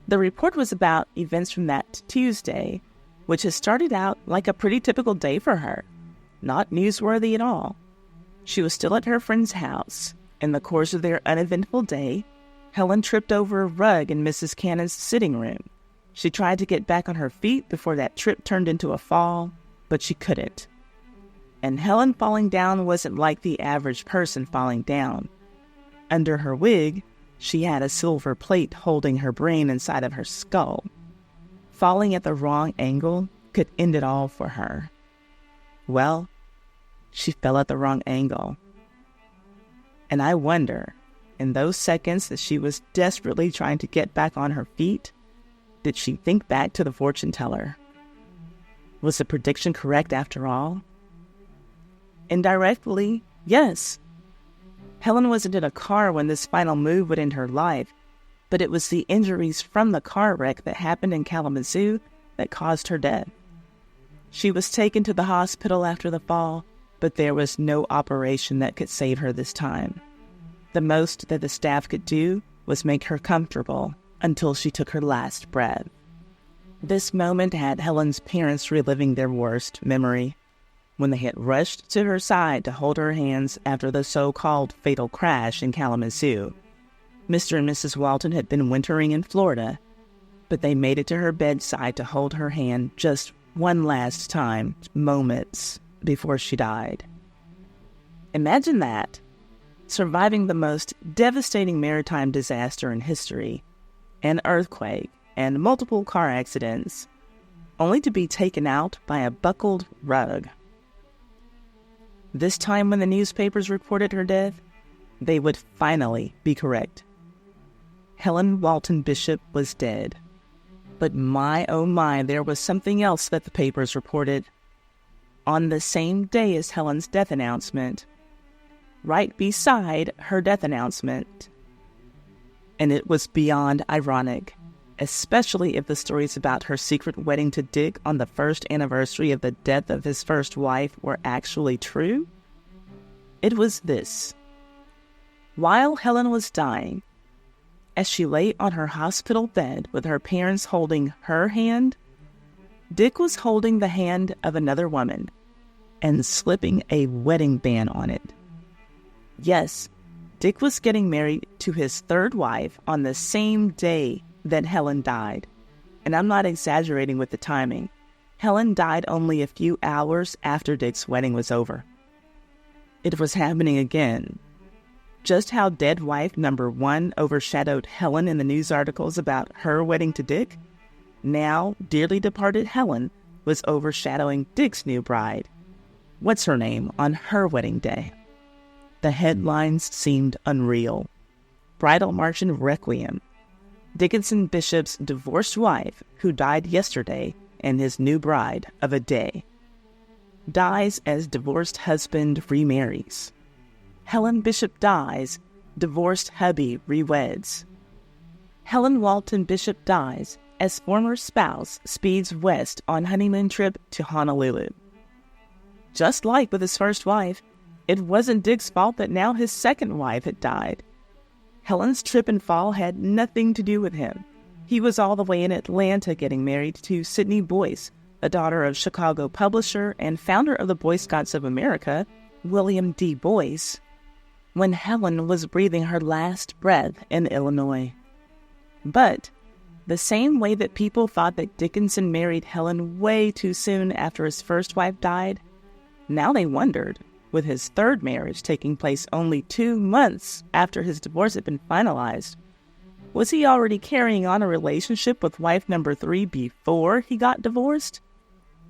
The report was about events from that Tuesday, which has started out like a pretty typical day for her. Not newsworthy at all. She was still at her friend's house. In the course of their uneventful day, Helen tripped over a rug in Mrs. Cannon's sitting room. She tried to get back on her feet before that trip turned into a fall, but she couldn't. And Helen falling down wasn't like the average person falling down. Under her wig, she had a silver plate holding her brain inside of her skull. Falling at the wrong angle could end it all for her. Well, she fell at the wrong angle. And I wonder, in those seconds that she was desperately trying to get back on her feet, did she think back to the fortune teller? Was the prediction correct after all? Indirectly, yes. Helen wasn't in a car when this final move would end her life, but it was the injuries from the car wreck that happened in Kalamazoo that caused her death. She was taken to the hospital after the fall, but there was no operation that could save her this time. The most that the staff could do was make her comfortable until she took her last breath. This moment had Helen's parents reliving their worst memory, when they had rushed to her side to hold her hands after the so-called fatal crash in Kalamazoo. Mr. and Mrs. Walton had been wintering in Florida. but they made it to her bedside to hold her hand just one last time, moments before she died. Imagine that, surviving the most devastating maritime disaster in history, an earthquake, and multiple car accidents, only to be taken out by a buckled rug. This time when the newspapers reported her death, they would finally be correct. Helen Walton Bishop was dead. But my, oh my, there was something else that the papers reported. On the same day as Helen's death announcement, right beside her death announcement. And it was beyond ironic, especially if the stories about her secret wedding to Dick on the first anniversary of the death of his first wife were actually true. It was this. While Helen was dying, as she lay on her hospital bed with her parents holding her hand, Dick was holding the hand of another woman and slipping a wedding band on it. Yes, Dick was getting married to his third wife on the same day that Helen died. And I'm not exaggerating with the timing. Helen died only a few hours after Dick's wedding was over. It was happening again. Just how dead wife number 1 overshadowed Helen in the news articles about her wedding to Dick, now dearly departed Helen was overshadowing Dick's new bride. What's her name on her wedding day? The headlines seemed unreal. Bridal Marching Requiem. Dickinson Bishop's divorced wife, who died yesterday, and his new bride of a day. Dies as divorced husband remarries. Helen Bishop dies, divorced hubby reweds. Helen Walton Bishop dies as former spouse speeds west on honeymoon trip to Honolulu. Just like with his first wife, it wasn't Dick's fault that now his second wife had died. Helen's trip and fall had nothing to do with him. He was all the way in Atlanta getting married to Sidney Boyce, a daughter of Chicago publisher and founder of the Boy Scouts of America, William D. Boyce, when Helen was breathing her last breath in Illinois. But the same way that people thought that Dickinson married Helen way too soon after his first wife died, now they wondered, with his third marriage taking place only 2 months after his divorce had been finalized, was he already carrying on a relationship with wife number 3 before he got divorced?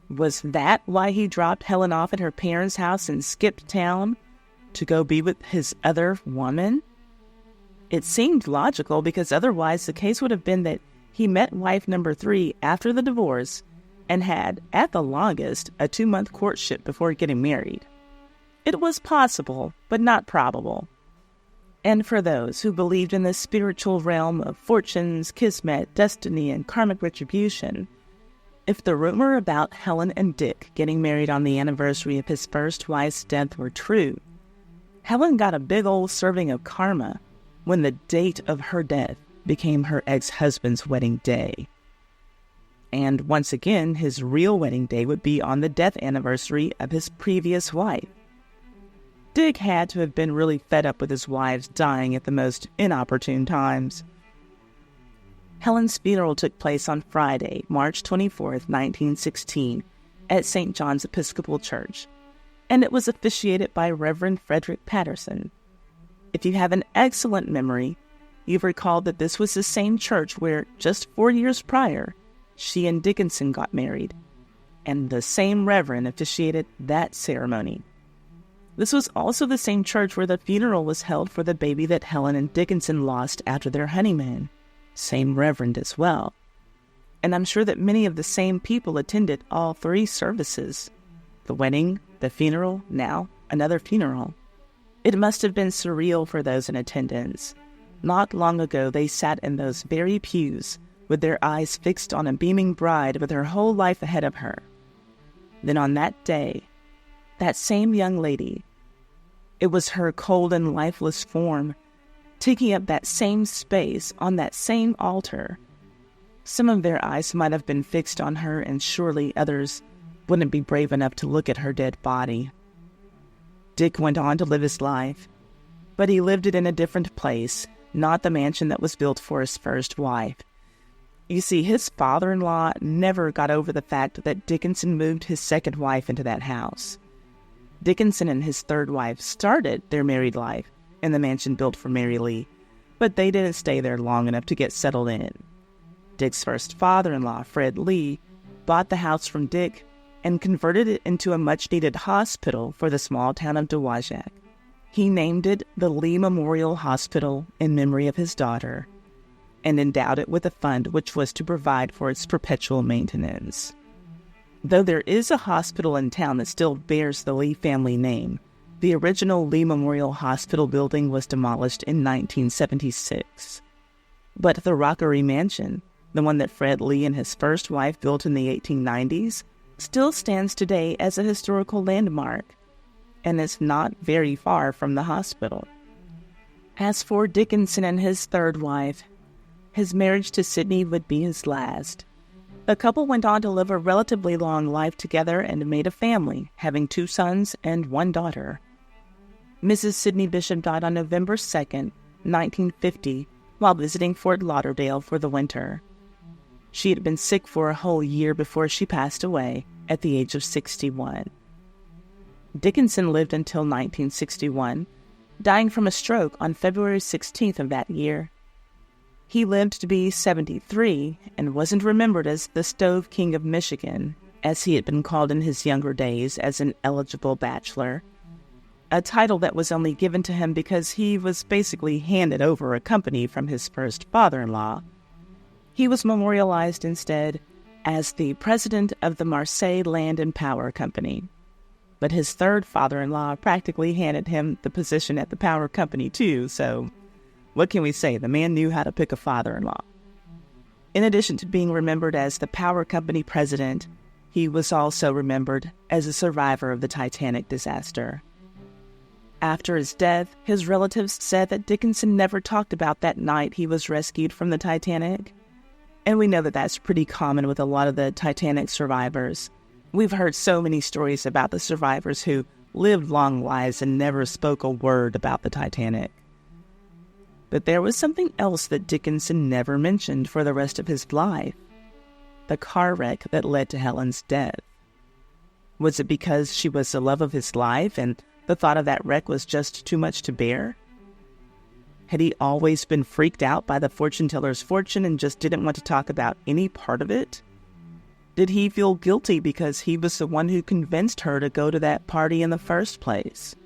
Was that why he dropped Helen off at her parents' house and skipped town to go be with his other woman? It seemed logical because otherwise the case would have been that he met wife number 3 after the divorce and had, at the longest, a 2-month courtship before getting married. It was possible, but not probable. And for those who believed in the spiritual realm of fortunes, kismet, destiny, and karmic retribution, if the rumor about Helen and Dick getting married on the anniversary of his first wife's death were true, Helen got a big old serving of karma when the date of her death became her ex-husband's wedding day. And once again, his real wedding day would be on the death anniversary of his previous wife. Dick had to have been really fed up with his wives dying at the most inopportune times. Helen's funeral took place on Friday, March 24th, 1916, at St. John's Episcopal Church, and it was officiated by Reverend Frederick Patterson. If you have an excellent memory, you've recalled that this was the same church where, just 4 years prior, she and Dickinson got married, and the same reverend officiated that ceremony. This was also the same church where the funeral was held for the baby that Helen and Dickinson lost after their honeymoon. Same reverend as well. And I'm sure that many of the same people attended all 3 services. The wedding, the funeral, now another funeral. It must have been surreal for those in attendance. Not long ago, they sat in those very pews with their eyes fixed on a beaming bride with her whole life ahead of her. Then on that day, that same young lady, it was her cold and lifeless form, taking up that same space on that same altar. Some of their eyes might have been fixed on her, and surely others wouldn't be brave enough to look at her dead body. Dick went on to live his life, but he lived it in a different place, not the mansion that was built for his first wife. You see, his father-in-law never got over the fact that Dickinson moved his second wife into that house. Dickinson and his third wife started their married life in the mansion built for Mary Lee, but they didn't stay there long enough to get settled in. Dick's first father-in-law, Fred Lee, bought the house from Dick and converted it into a much-needed hospital for the small town of Dowagiac. He named it the Lee Memorial Hospital in memory of his daughter, and endowed it with a fund which was to provide for its perpetual maintenance. Though there is a hospital in town that still bears the Lee family name, the original Lee Memorial Hospital building was demolished in 1976. But the Rockery Mansion, the one that Fred Lee and his first wife built in the 1890s, still stands today as a historical landmark, and is not very far from the hospital. As for Dickinson and his third wife, his marriage to Sidney would be his last. The couple went on to live a relatively long life together and made a family, having 2 sons and 1 daughter. Mrs. Sidney Bishop died on November 2nd, 1950, while visiting Fort Lauderdale for the winter. She had been sick for a whole year before she passed away at the age of 61. Dickinson lived until 1961, dying from a stroke on February 16th of that year. He lived to be 73 and wasn't remembered as the Stove King of Michigan, as he had been called in his younger days as an eligible bachelor, a title that was only given to him because he was basically handed over a company from his first father-in-law. He was memorialized instead as the president of the Marseille Land and Power Company. But his third father-in-law practically handed him the position at the power company too, so what can we say? The man knew how to pick a father-in-law. In addition to being remembered as the power company president, he was also remembered as a survivor of the Titanic disaster. After his death, his relatives said that Dickinson never talked about that night he was rescued from the Titanic. And we know that that's pretty common with a lot of the Titanic survivors. We've heard so many stories about the survivors who lived long lives and never spoke a word about the Titanic. But there was something else that Dickinson never mentioned for the rest of his life: the car wreck that led to Helen's death. Was it because she was the love of his life and the thought of that wreck was just too much to bear? Had he always been freaked out by the fortune teller's fortune and just didn't want to talk about any part of it? Did he feel guilty because he was the one who convinced her to go to that party in the first place?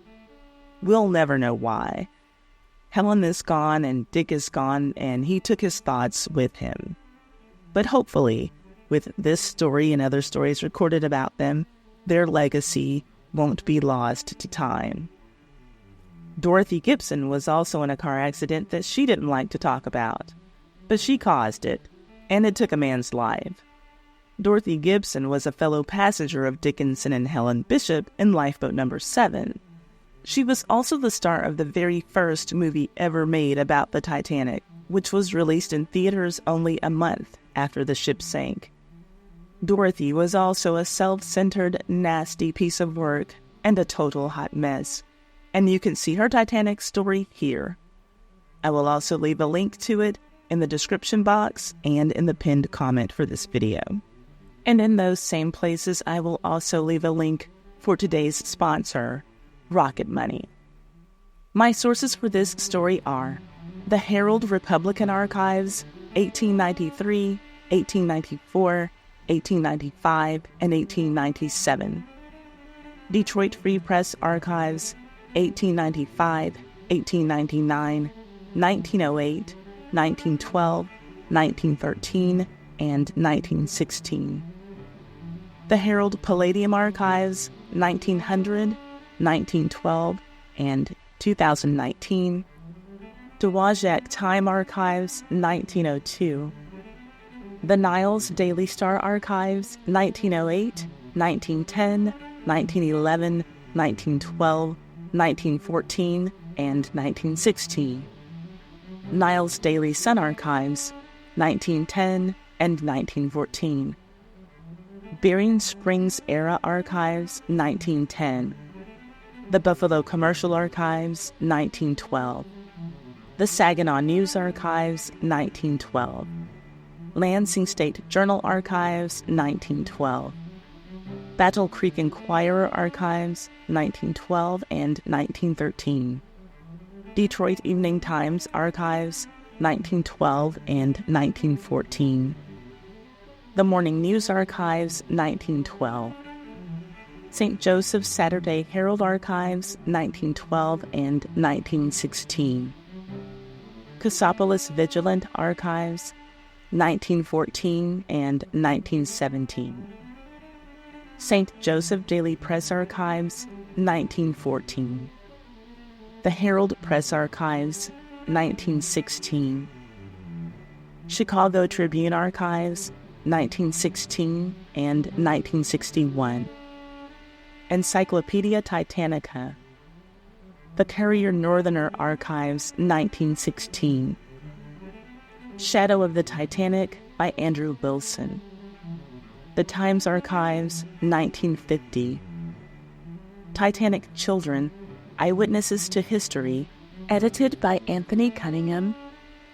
We'll never know why. Helen is gone and Dick is gone, and he took his thoughts with him. But hopefully, with this story and other stories recorded about them, their legacy won't be lost to time. Dorothy Gibson was also in a car accident that she didn't like to talk about, but she caused it, and it took a man's life. Dorothy Gibson was a fellow passenger of Dickinson and Helen Bishop in lifeboat number 7. She was also the star of the very first movie ever made about the Titanic, which was released in theaters only a month after the ship sank. Dorothy was also a self-centered, nasty piece of work and a total hot mess, and you can see her Titanic story here. I will also leave a link to it in the description box and in the pinned comment for this video. And in those same places, I will also leave a link for today's sponsor, Rocket Money. My sources for this story are the Herald Republican Archives, 1893, 1894, 1895, and 1897. Detroit Free Press Archives, 1895, 1899, 1908, 1912, 1913, and 1916. The Herald Palladium Archives, 1900, 1912, and 2019. Dowagiac Time Archives, 1902. The Niles Daily Star Archives, 1908, 1910, 1911, 1912, 1914, and 1916. Niles Daily Sun Archives, 1910 and 1914. Bering Springs Era Archives, 1910. The Buffalo Commercial Archives, 1912. The Saginaw News Archives, 1912. Lansing State Journal Archives, 1912. Battle Creek Enquirer Archives, 1912 and 1913. Detroit Evening Times Archives, 1912 and 1914. The Morning News Archives, 1912. St. Joseph's Saturday Herald Archives, 1912 and 1916. Cassopolis Vigilant Archives, 1914 and 1917. St. Joseph Daily Press Archives, 1914. The Herald Press Archives, 1916. Chicago Tribune Archives, 1916 and 1961. Encyclopedia Titanica. The Courier Northerner Archives, 1916. Shadow of the Titanic by Andrew Wilson. The Times Archives, 1950. Titanic Children, Eyewitnesses to History, edited by Anthony Cunningham,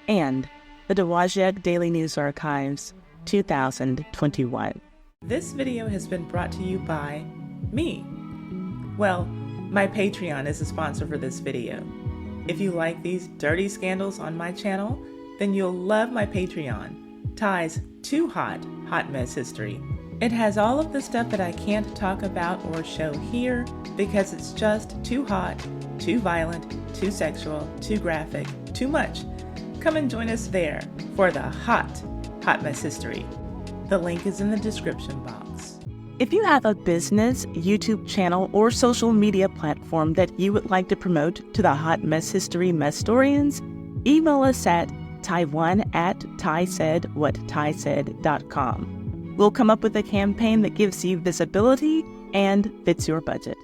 and the Dowagiac Daily News Archives, 2021. This video has been brought to you by me. Well, my Patreon is a sponsor for this video. If you like these dirty scandals on my channel, then you'll love my Patreon, Ty's Too Hot Hot Mess History. It has all of the stuff that I can't talk about or show here because it's just too hot, too violent, too sexual, too graphic, too much. Come and join us there for the hot mess history. The link is in the description box. If you have a business, YouTube channel, or social media platform that you would like to promote to the Hot Mess History Messtorians, email us at Ty1@tysaidwhattysaid.com. We'll come up with a campaign that gives you visibility and fits your budget.